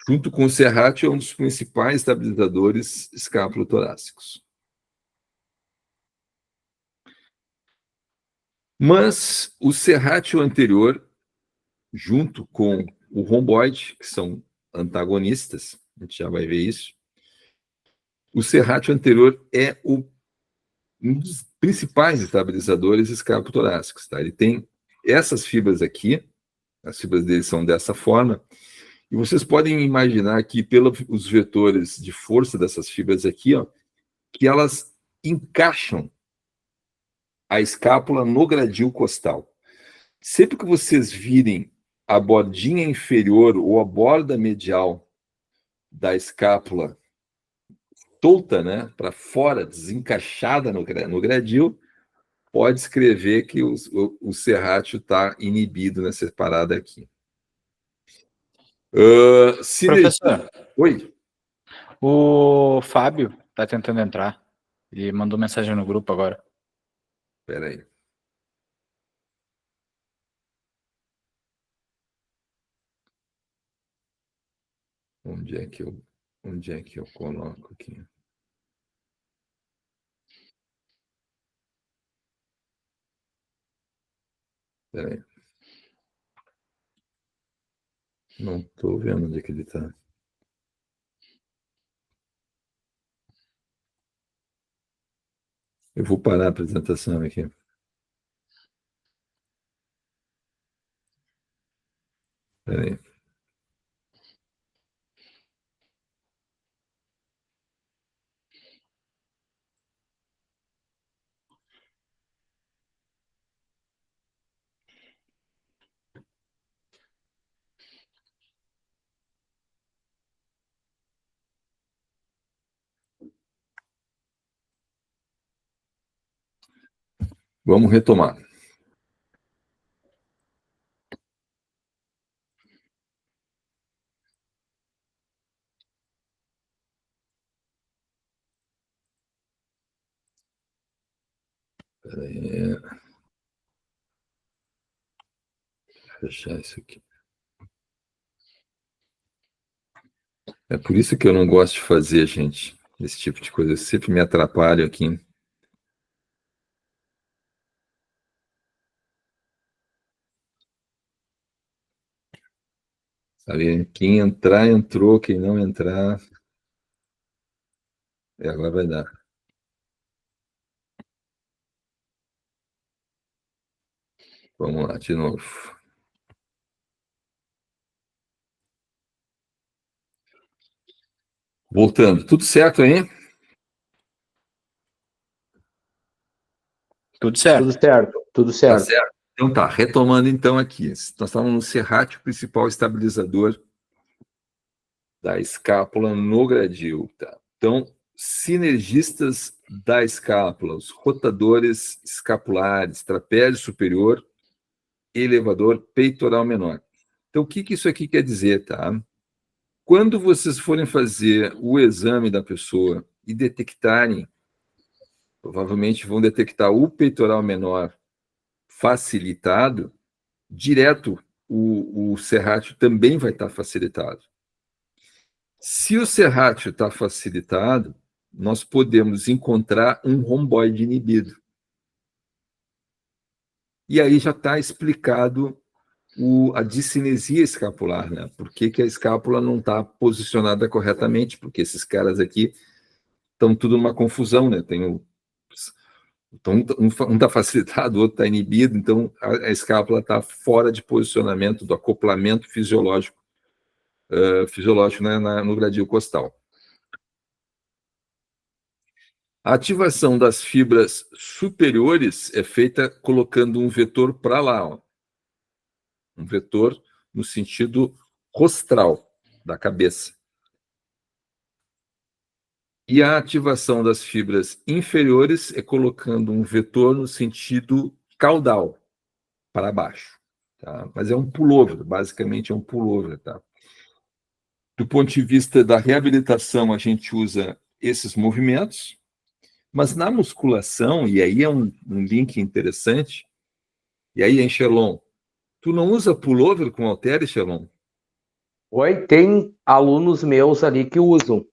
Junto com o serrátil, é um dos principais estabilizadores escapulotorácicos. Mas o serrátil anterior, junto com o romboide, que são antagonistas, a gente já vai ver isso, o serrátil anterior é um dos principais estabilizadores escapulotorácicos, tá? Ele tem essas fibras aqui, as fibras dele são dessa forma, e vocês podem imaginar que pelos vetores de força dessas fibras aqui, ó, que elas encaixam a escápula no gradil costal. Sempre que vocês virem a bordinha inferior ou a borda medial da escápula solta, né, para fora, desencaixada no gradil, pode escrever que o serrátil está inibido nessa parada aqui. Professor, Oi? o Fábio tá tentando entrar. Ele mandou mensagem no grupo agora. Espera aí. Onde é que eu coloco aqui? Espera aí. Não estou vendo onde é que ele está. Eu vou parar a apresentação aqui. Espera aí. Vamos retomar. Peraí. Fechar isso aqui. É por isso que eu não gosto de fazer, gente, esse tipo de coisa. Eu sempre me atrapalho aqui. Sabe? Quem entrar, entrou. Quem não entrar, agora vai dar. Vamos lá, de novo. Voltando. Tudo certo aí? Tudo certo. Tudo certo, tudo Tá certo. certo? Então tá, retomando então aqui. Nós estávamos no serrátil, principal estabilizador da escápula no gradil. Tá? Então, sinergistas da escápula, os rotadores escapulares, trapézio superior, elevador peitoral menor. Então, o que isso aqui quer dizer, tá? Quando vocês forem fazer o exame da pessoa e detectarem, provavelmente vão detectar o peitoral menor facilitado, direto o serrátil também vai estar facilitado. Se o serrátil está facilitado, nós podemos encontrar um romboide inibido. E aí já está explicado a discinesia escapular, né? Por que a escápula não está posicionada corretamente? Porque esses caras aqui estão tudo numa confusão, né? Então, um está facilitado, o outro está inibido, então a escápula está fora de posicionamento do acoplamento fisiológico, né, no gradil costal. A ativação das fibras superiores é feita colocando um vetor para lá, ó. Um vetor no sentido rostral da cabeça. E a ativação das fibras inferiores é colocando um vetor no sentido caudal, para baixo. Tá? Mas é um pullover, basicamente é um pullover. Tá? Do ponto de vista da reabilitação, a gente usa esses movimentos, mas na musculação, e aí é um link interessante, e aí, Enchelon, tu não usa pullover com halter, Enchelon? Oi, tem alunos meus ali que usam.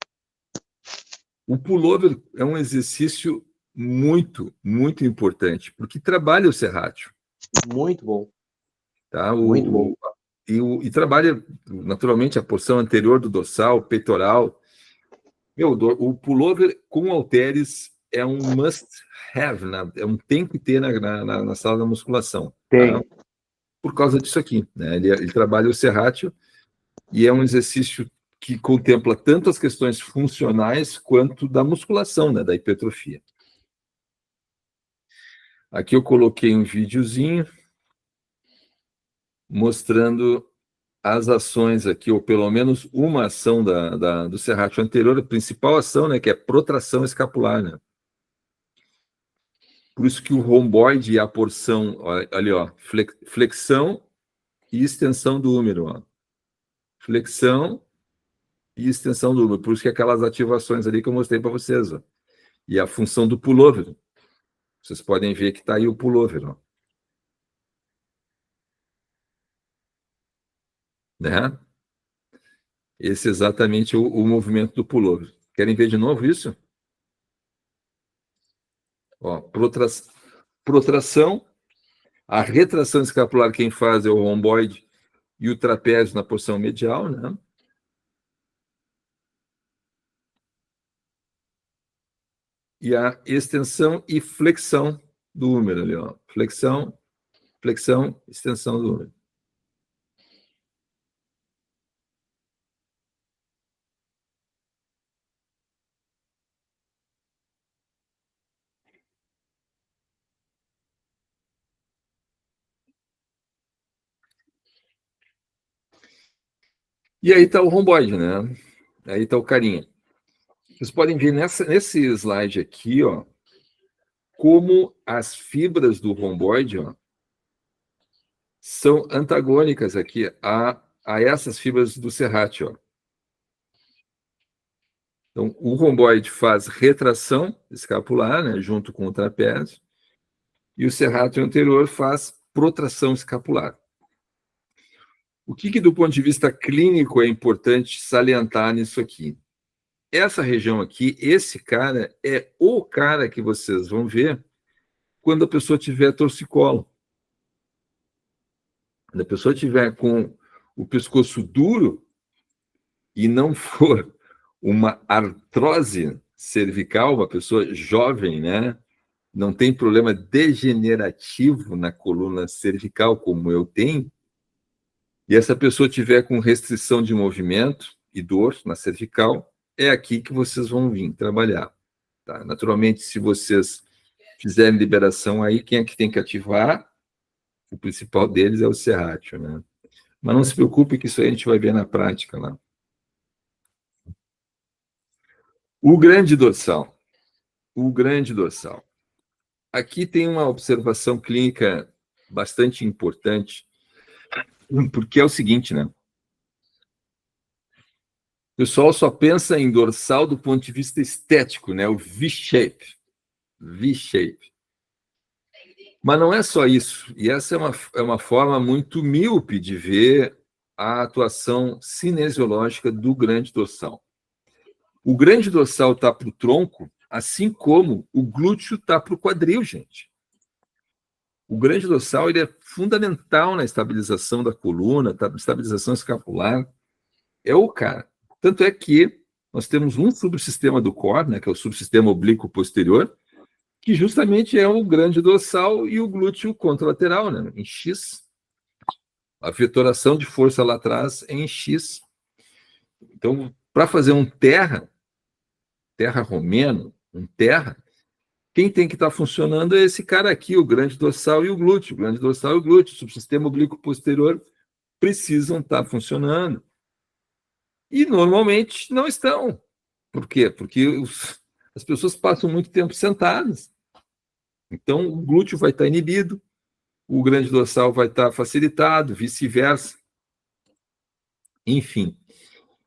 O pullover é um exercício muito, muito importante, porque trabalha o serrátil. Muito bom. Tá? Muito bom. E trabalha, naturalmente, a porção anterior do dorsal, peitoral. O pullover com halteres é um must have, né? É um tem que ter na sala da musculação. Tem. Tá? Por causa disso aqui. Né? Ele trabalha o serrátil e é um exercício que contempla tanto as questões funcionais quanto da musculação, né? Da hipertrofia. Aqui eu coloquei um videozinho mostrando as ações aqui, ou pelo menos uma ação do serrátil anterior, a principal ação, né, que é protração escapular, né? Por isso que o romboide e a porção, ali, ó, flexão e extensão do húmero, ó. Flexão e extensão do húmero. Por isso que aquelas ativações ali que eu mostrei para vocês, ó. E a função do pullover. Vocês podem ver que está aí o pullover, ó. Né? Esse é exatamente o movimento do pullover. Querem ver de novo isso? Ó, protração, a retração escapular quem faz é o romboide e o trapézio na porção medial, né? E a extensão e flexão do húmero ali, ó. Flexão, flexão, extensão do húmero. E aí está o romboide, né? Aí está o carinha. Vocês podem ver nesse slide aqui, ó, como as fibras do romboide, ó, são antagônicas aqui a essas fibras do serrátil, ó. Então, o romboide faz retração escapular, né, junto com o trapézio, e o serrátil anterior faz protração escapular. O que, do ponto de vista clínico, é importante salientar nisso aqui? Essa região aqui, esse cara é o cara que vocês vão ver quando a pessoa tiver torcicolo. Quando a pessoa tiver com o pescoço duro e não for uma artrose cervical, uma pessoa jovem, né? Não tem problema degenerativo na coluna cervical, como eu tenho, e essa pessoa tiver com restrição de movimento e dor na cervical, é aqui que vocês vão vir trabalhar. Tá? Naturalmente, se vocês fizerem liberação aí, quem é que tem que ativar? O principal deles é o serrátil, né? Mas não se preocupe que isso aí a gente vai ver na prática lá. O grande dorsal. O grande dorsal. Aqui tem uma observação clínica bastante importante, porque é o seguinte, né? O pessoal só pensa em dorsal do ponto de vista estético, né? O V-shape. V-shape. Mas não é só isso. E essa é uma forma muito míope de ver a atuação cinesiológica do grande dorsal. O grande dorsal está para o tronco, assim como o glúteo está para o quadril, gente. O grande dorsal ele é fundamental na estabilização da coluna, estabilização escapular. É o cara. Tanto é que nós temos um subsistema do core, né, que é o subsistema oblíquo posterior, que justamente é o grande dorsal e o glúteo contralateral, né, em X. A vetoração de força lá atrás é em X. Então, para fazer um terra romeno, um terra, quem tem que estar funcionando é esse cara aqui, o grande dorsal e o glúteo. O grande dorsal e o glúteo, o subsistema oblíquo posterior, precisam estar funcionando. E normalmente não estão. Por quê? Porque as pessoas passam muito tempo sentadas. Então, o glúteo vai estar inibido, o grande dorsal vai estar facilitado, vice-versa. Enfim.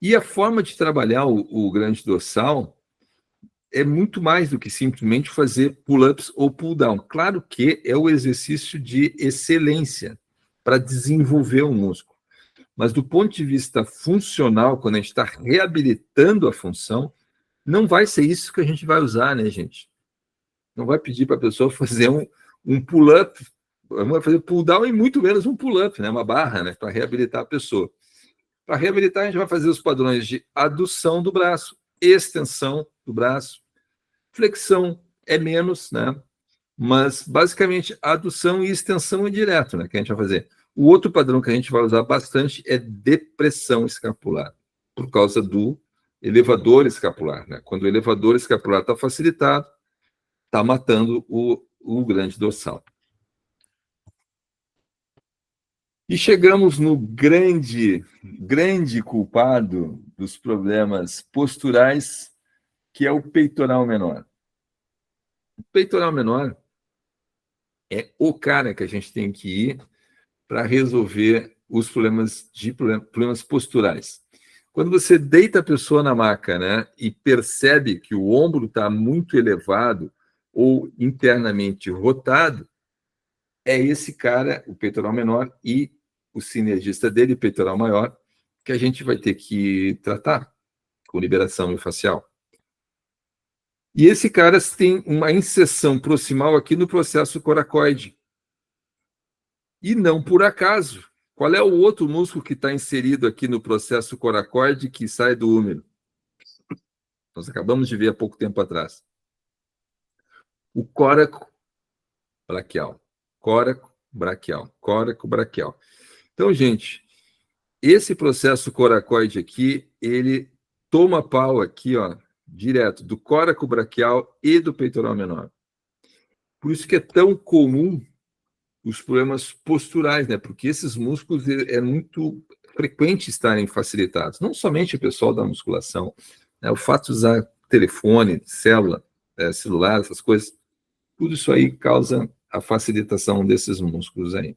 E a forma de trabalhar o grande dorsal é muito mais do que simplesmente fazer pull-ups ou pull-down. Claro que é o exercício de excelência para desenvolver o músculo. Mas do ponto de vista funcional, quando a gente está reabilitando a função, não vai ser isso que a gente vai usar, né, gente? Não vai pedir para a pessoa fazer um pull-up, vai fazer pull-down e muito menos um pull-up, né? Uma barra, né? Para reabilitar a pessoa. Para reabilitar, a gente vai fazer os padrões de adução do braço, extensão do braço, flexão é menos, né? Mas, basicamente, adução e extensão é direto, né? Que a gente vai fazer. O outro padrão que a gente vai usar bastante é depressão escapular, por causa do elevador escapular, né? Quando o elevador escapular está facilitado, está matando o grande dorsal. E chegamos no grande culpado dos problemas posturais, que é o peitoral menor. O peitoral menor é o cara que a gente tem que ir para resolver os problemas posturais. Quando você deita a pessoa na maca, né, e percebe que o ombro está muito elevado ou internamente rotado, é esse cara, o peitoral menor, e o sinergista dele, o peitoral maior, que a gente vai ter que tratar com liberação miofascial. E esse cara tem uma inserção proximal aqui no processo coracoide. E não por acaso. Qual é o outro músculo que está inserido aqui no processo coracoide que sai do úmero? Nós acabamos de ver há pouco tempo atrás. O córaco braquial. Córaco braquial. Córaco braquial. Então, gente, esse processo coracoide aqui, ele toma pau aqui, ó, direto do córaco braquial e do peitoral menor. Por isso que é tão comum os problemas posturais, né? Porque esses músculos é muito frequente estarem facilitados. Não somente o pessoal da musculação, né? O fato de usar telefone, celular, essas coisas, Tudo isso aí causa a facilitação desses músculos aí.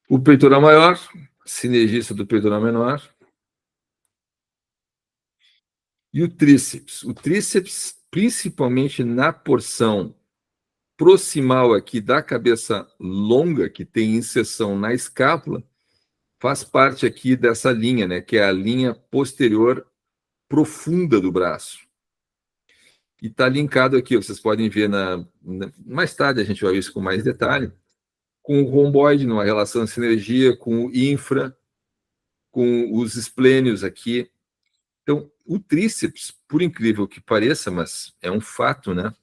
O peitoral maior, sinergista do peitoral menor. E o tríceps. O tríceps, principalmente na porção proximal aqui da cabeça longa, que tem inserção na escápula, faz parte aqui dessa linha, né, que é a linha posterior profunda do braço. E está linkado aqui, vocês podem ver mais tarde, a gente vai ver isso com mais detalhe, com o romboide, numa relação de sinergia, com o infra, com os esplênios aqui. Então, o tríceps, por incrível que pareça, mas é um fato, né?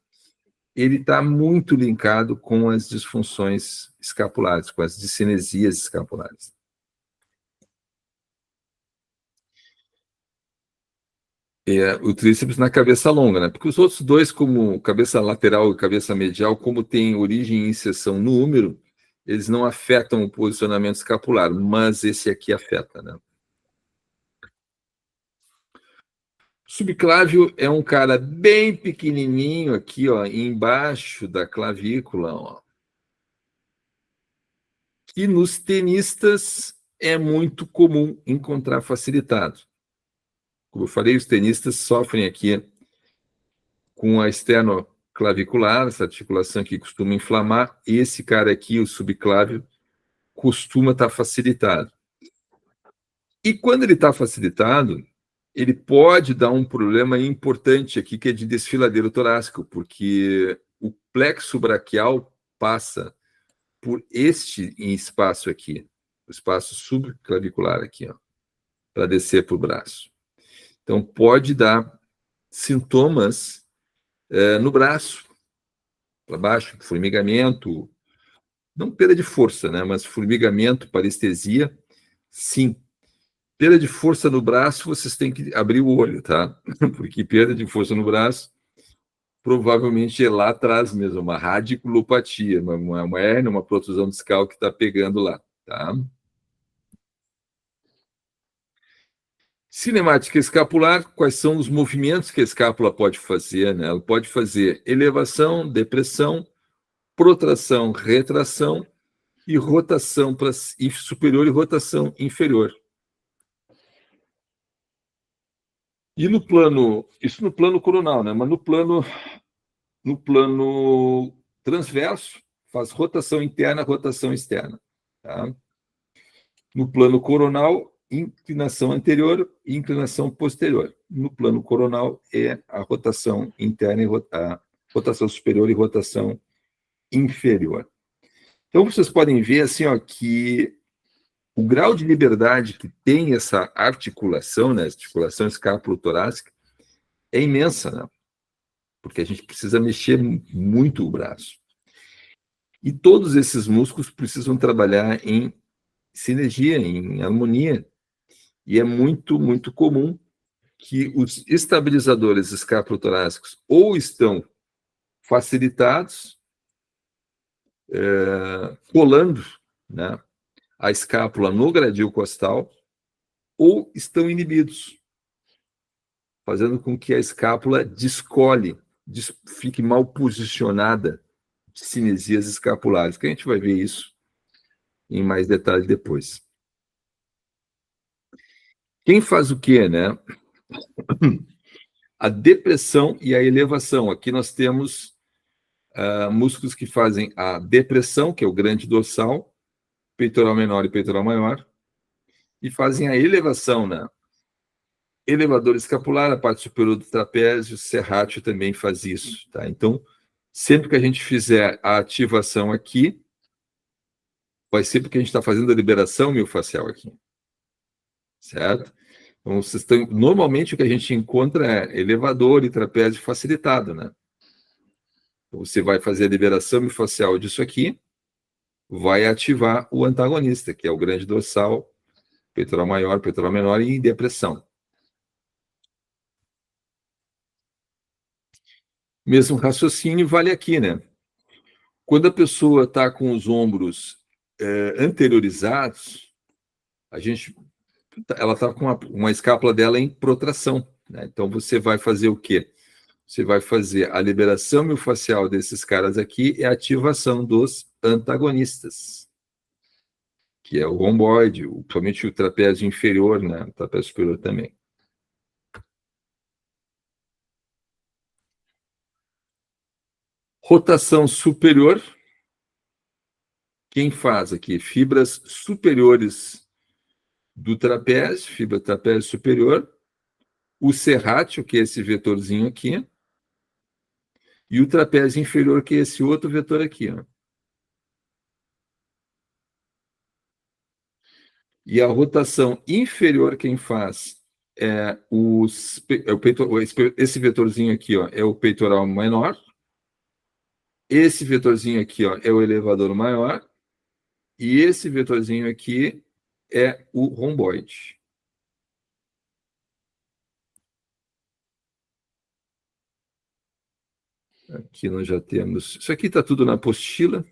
Ele está muito linkado com as disfunções escapulares, com as discinesias escapulares. O tríceps na cabeça longa, né? Porque os outros dois, como cabeça lateral e cabeça medial, como tem origem e inserção no húmero, eles não afetam o posicionamento escapular, mas esse aqui afeta, né? Subclávio é um cara bem pequenininho aqui, ó, embaixo da clavícula, ó. Que nos tenistas é muito comum encontrar facilitado. Como eu falei, os tenistas sofrem aqui com a esternoclavicular, essa articulação que costuma inflamar. Esse cara aqui, o subclávio, costuma estar facilitado. E quando ele está facilitado, ele pode dar um problema importante aqui, que é de desfiladeiro torácico, porque o plexo braquial passa por este espaço aqui, o espaço subclavicular aqui, ó, para descer para o braço. Então, pode dar sintomas no braço, para baixo, formigamento, não perda de força, né, mas formigamento, parestesia, sim. Perda de força no braço, vocês têm que abrir o olho, tá? Porque perda de força no braço provavelmente é lá atrás mesmo, uma radiculopatia, uma hérnia, uma protusão discal que está pegando lá, tá? Cinemática escapular, quais são os movimentos que a escápula pode fazer, né? Ela pode fazer elevação, depressão, protração, retração e rotação para superior e rotação inferior. E no plano, isso no plano coronal, né? Mas no plano transverso, faz rotação interna, rotação externa. Tá? No plano coronal, inclinação anterior e inclinação posterior. No plano coronal é a rotação interna, a rotação superior e rotação inferior. Então, vocês podem ver assim, ó, que o grau de liberdade que tem essa articulação, né, articulação escápulo-torácica, é imensa, né? Porque a gente precisa mexer muito o braço. E todos esses músculos precisam trabalhar em sinergia, em harmonia. E é muito, muito comum que os estabilizadores escapulotorácicos ou estão facilitados, colando, né, a escápula no gradil costal, ou estão inibidos, fazendo com que a escápula descole, fique mal posicionada de cinesias escapulares, que a gente vai ver isso em mais detalhe depois. Quem faz o quê, né? A depressão e a elevação. Aqui nós temos músculos que fazem a depressão, que é o grande dorsal, peitoral menor e peitoral maior, e fazem a elevação, né? Elevador escapular, a parte superior do trapézio, serrátil também faz isso, tá? Então, sempre que a gente fizer a ativação aqui, vai ser porque a gente está fazendo a liberação miofascial aqui, certo? Então, normalmente o que a gente encontra é elevador e trapézio facilitado, né? Então, você vai fazer a liberação miofascial disso aqui, vai ativar o antagonista, que é o grande dorsal, peitoral maior, peitoral menor e depressão. Mesmo raciocínio vale aqui, né? Quando a pessoa está com os ombros anteriorizados, ela está com uma escápula dela em protração, né? Então você vai fazer o quê? você vai fazer a liberação miofascial desses caras aqui e a ativação dos antagonistas, que é o romboide, principalmente o trapézio inferior, né? O trapézio superior também. Rotação superior. Quem faz aqui? Fibras superiores do trapézio, fibra trapézio superior, o serrátil, que é esse vetorzinho aqui, e o trapézio inferior, que é esse outro vetor aqui, ó. E a rotação inferior, quem faz esse vetorzinho aqui, ó, é o peitoral menor. Esse vetorzinho aqui, ó, é o elevador maior. E esse vetorzinho aqui é o romboide. Aqui nós já temos... Isso aqui está tudo na apostila.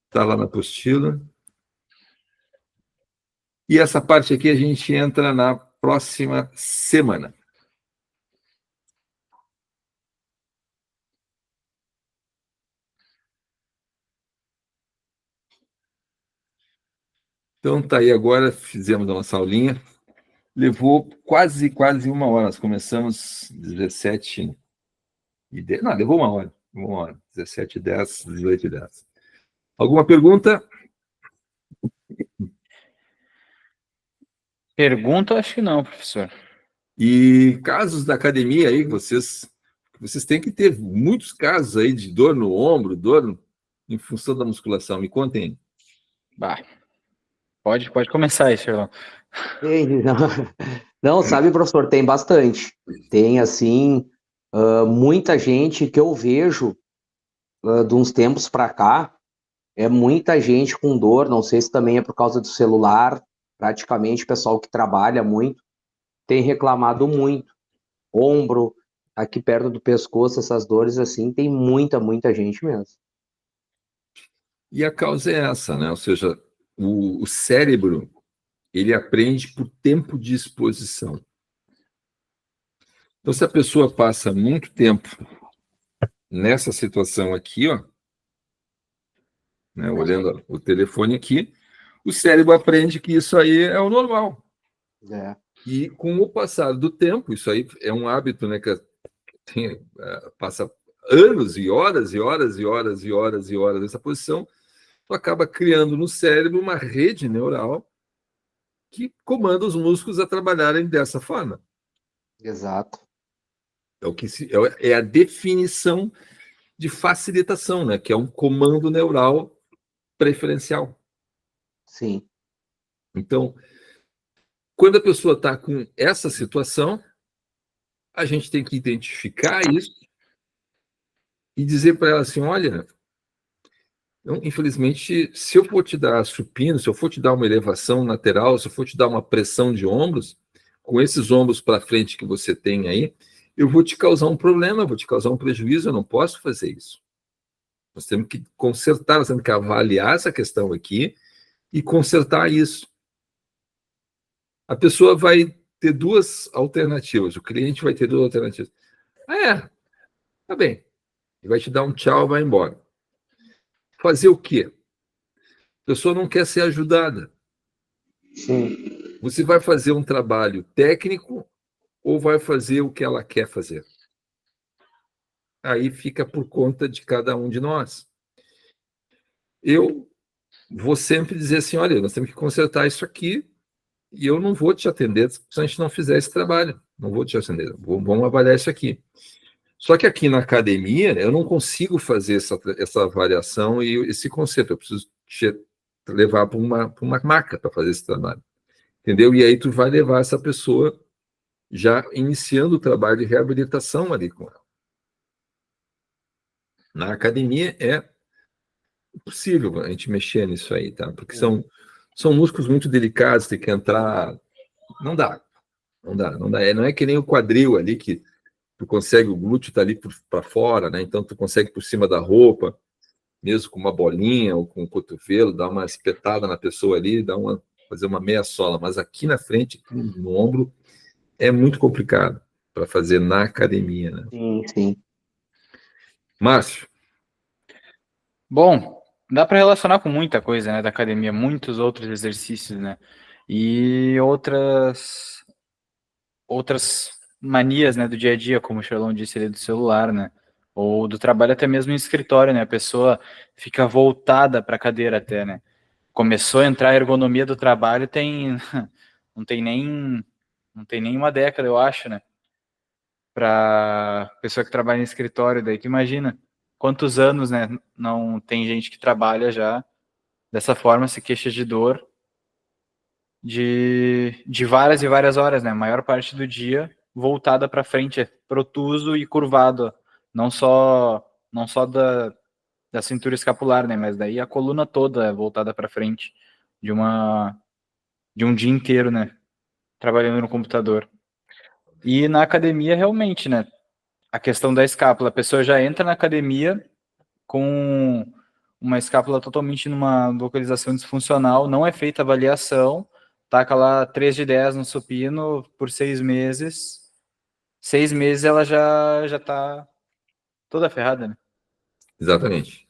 Está lá na apostila. E essa parte aqui a gente entra na próxima semana. Então tá aí agora, fizemos a nossa aulinha. Levou quase uma hora. Nós começamos 17 e 10. Não, levou uma hora. 17h10, 18h10. Alguma pergunta? Pergunta, acho que não, professor. E casos da academia aí, vocês têm que ter muitos casos aí de dor no ombro, em função da musculação. Me contem. Bah. Pode começar aí, Sherlão. Não, sabe, professor, tem bastante. Tem, assim, muita gente que eu vejo de uns tempos para cá, muita gente com dor, não sei se também é por causa do celular, praticamente o pessoal que trabalha muito tem reclamado muito. Ombro, aqui perto do pescoço, essas dores assim, tem muita gente mesmo. E a causa é essa, né? Ou seja, o cérebro, ele aprende por tempo de exposição. Então, se a pessoa passa muito tempo nessa situação aqui, ó, né, olhando o telefone aqui, o cérebro aprende que isso aí é o normal. É. E com o passar do tempo, isso aí é um hábito, né, que passa anos e horas e horas e horas e horas e horas nessa posição, tu acaba criando no cérebro uma rede neural que comanda os músculos a trabalharem dessa forma. Exato. É a definição de facilitação, né, que é um comando neural preferencial. Sim. Então, quando a pessoa está com essa situação, a gente tem que identificar isso e dizer para ela assim, olha, infelizmente, se eu for te dar supino, se eu for te dar uma elevação lateral, se eu for te dar uma pressão de ombros, com esses ombros para frente que você tem aí, eu vou te causar um problema, eu vou te causar um prejuízo, eu não posso fazer isso. Nós temos que consertar, nós temos que avaliar essa questão aqui e consertar isso. A pessoa vai ter duas alternativas, o cliente vai ter duas alternativas. Tá bem. E vai te dar um tchau, vai embora. Fazer o quê? A pessoa não quer ser ajudada. Sim. Você vai fazer um trabalho técnico ou vai fazer o que ela quer fazer? Aí fica por conta de cada um de nós. Eu vou sempre dizer assim, olha, nós temos que consertar isso aqui e eu não vou te atender se a gente não fizer esse trabalho. Não vou te atender. Vamos avaliar isso aqui. Só que aqui na academia, eu não consigo fazer essa avaliação e esse conceito. Eu preciso te levar para uma maca para fazer esse trabalho. Entendeu? E aí tu vai levar essa pessoa já iniciando o trabalho de reabilitação ali com ela. Na academia é possível a gente mexer nisso aí, tá? Porque são músculos muito delicados, tem que entrar... Não dá. Não é que nem o quadril ali que tu consegue, o glúteo tá ali para fora, né? Então tu consegue por cima da roupa, mesmo com uma bolinha ou com o cotovelo, dar uma espetada na pessoa ali, fazer uma meia sola. Mas aqui na frente, aqui no ombro, é muito complicado. para fazer na academia, né? Sim, sim. Márcio? Bom, dá para relacionar com muita coisa, né, da academia, muitos outros exercícios, né, e outras manias, né, do dia a dia, como o Charlão disse ali, do celular, né, ou do trabalho até mesmo em escritório, né, a pessoa fica voltada para a cadeira até, né, começou a entrar a ergonomia do trabalho não tem nem uma década, eu acho, né, para pessoa que trabalha em escritório, daí tu imagina quantos anos, né, não tem gente que trabalha já dessa forma, se queixa de dor de várias e várias horas, né? A maior parte do dia voltada para frente, protuso e curvado, não só da cintura escapular, né? Mas daí a coluna toda é voltada para frente de um dia inteiro, né? Trabalhando no computador. E na academia, realmente, né? A questão da escápula, a pessoa já entra na academia com uma escápula totalmente numa localização disfuncional, não é feita avaliação, taca lá 3 de 10 no supino por 6 meses. 6 meses ela já tá toda ferrada, né? Exatamente.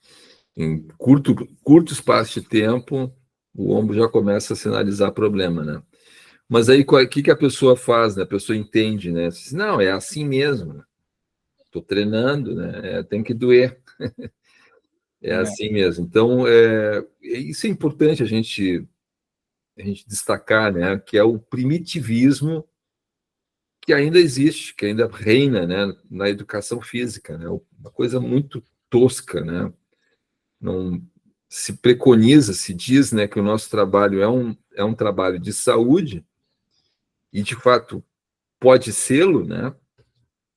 Em curto espaço de tempo, o ombro já começa a sinalizar problema, né? Mas aí, o que a pessoa faz, né? A pessoa entende, né? Diz, não, é assim mesmo. Estou treinando, né? Tem que doer. É assim mesmo. Então, isso é importante a gente destacar, né? Que é o primitivismo que ainda existe, que ainda reina, né? Na educação física, né? Uma coisa muito tosca, né? Não se preconiza, se diz, né, que o nosso trabalho é um trabalho de saúde, e de fato pode sê-lo, né?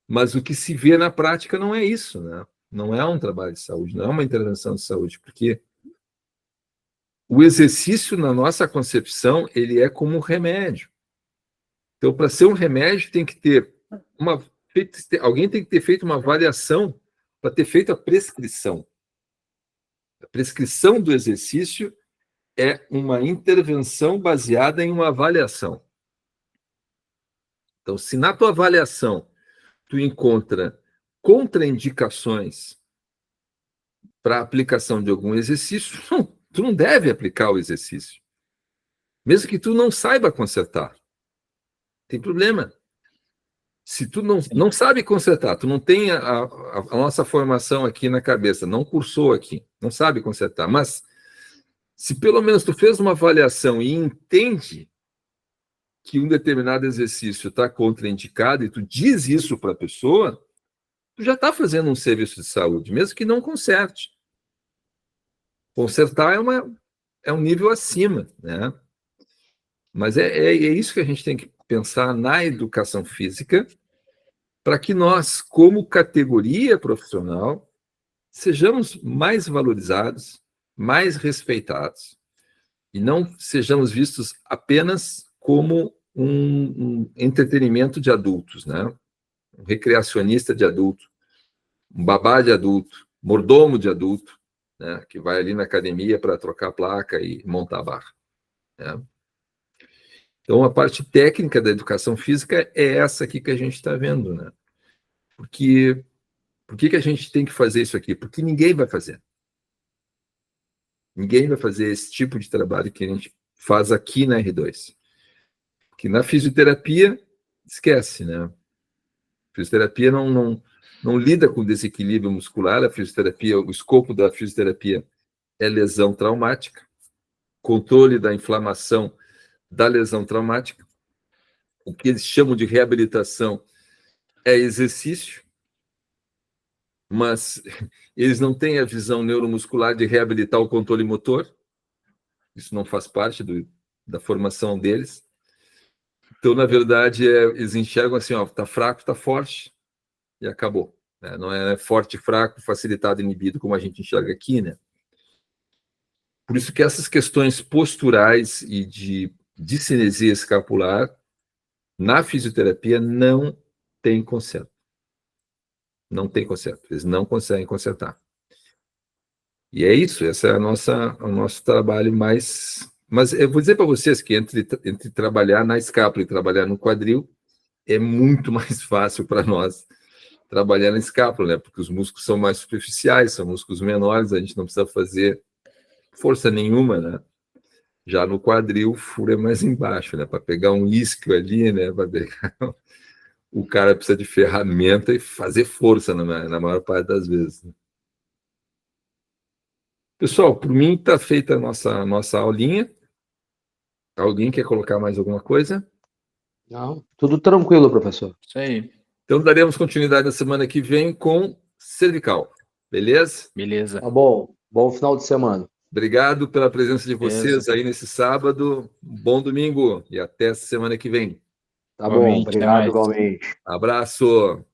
Mas o que se vê na prática não é isso, né? Não é um trabalho de saúde, não é uma intervenção de saúde, porque o exercício, na nossa concepção, ele é como um remédio. Então, para ser um remédio, tem que ter alguém tem que ter feito uma avaliação para ter feito a prescrição. A prescrição do exercício é uma intervenção baseada em uma avaliação. Então, se na tua avaliação tu encontra contraindicações para a aplicação de algum exercício, tu não deve aplicar o exercício. Mesmo que tu não saiba consertar. Tem problema. Se tu não sabe consertar, tu não tem a nossa formação aqui na cabeça, não cursou aqui, não sabe consertar, mas se pelo menos tu fez uma avaliação e entende que um determinado exercício está contraindicado e tu diz isso para a pessoa, tu já está fazendo um serviço de saúde, mesmo que não conserte. Consertar é um nível acima, né? Mas é isso que a gente tem que pensar na educação física, para que nós, como categoria profissional, sejamos mais valorizados, mais respeitados, e não sejamos vistos apenas como um entretenimento de adultos, né? Um recreacionista de adulto, um babá de adulto, mordomo de adulto, né? Que vai ali na academia para trocar a placa e montar a barra, né? Então, a parte técnica da educação física é essa aqui que a gente está vendo, né? Porque por que a gente tem que fazer isso aqui? Porque ninguém vai fazer. Ninguém vai fazer esse tipo de trabalho que a gente faz aqui na R2. Porque na fisioterapia, esquece, né? A fisioterapia não lida com desequilíbrio muscular, a fisioterapia, o escopo da fisioterapia é lesão traumática, controle da inflamação da lesão traumática. O que eles chamam de reabilitação é exercício, mas eles não têm a visão neuromuscular de reabilitar o controle motor. Isso não faz parte da formação deles. Então, na verdade, eles enxergam assim, ó, tá fraco, tá forte, e acabou. Né? Não é forte, fraco, facilitado, inibido, como a gente enxerga aqui, né? Por isso que essas questões posturais e de cinesia escapular, na fisioterapia, não tem conserto. Não tem conserto. Eles não conseguem consertar. E é isso, esse é o nosso trabalho mais... Mas eu vou dizer para vocês que entre trabalhar na escápula e trabalhar no quadril, é muito mais fácil para nós trabalhar na escápula, né? Porque os músculos são mais superficiais, são músculos menores, a gente não precisa fazer força nenhuma, né? Já no quadril, o furo é mais embaixo, né? Para pegar um isquio ali, né? O cara precisa de ferramenta e fazer força na maior parte das vezes, né? Pessoal, por mim está feita a nossa aulinha. Alguém quer colocar mais alguma coisa? Não, tudo tranquilo, professor. Isso aí. Então daremos continuidade na semana que vem com cervical. Beleza? Beleza. Tá bom. Bom final de semana. Obrigado pela presença de Beleza. vocês aí nesse sábado. Bom domingo e até semana que vem. Tá bom, Igualmente, até obrigado mais. igualmente. Abraço.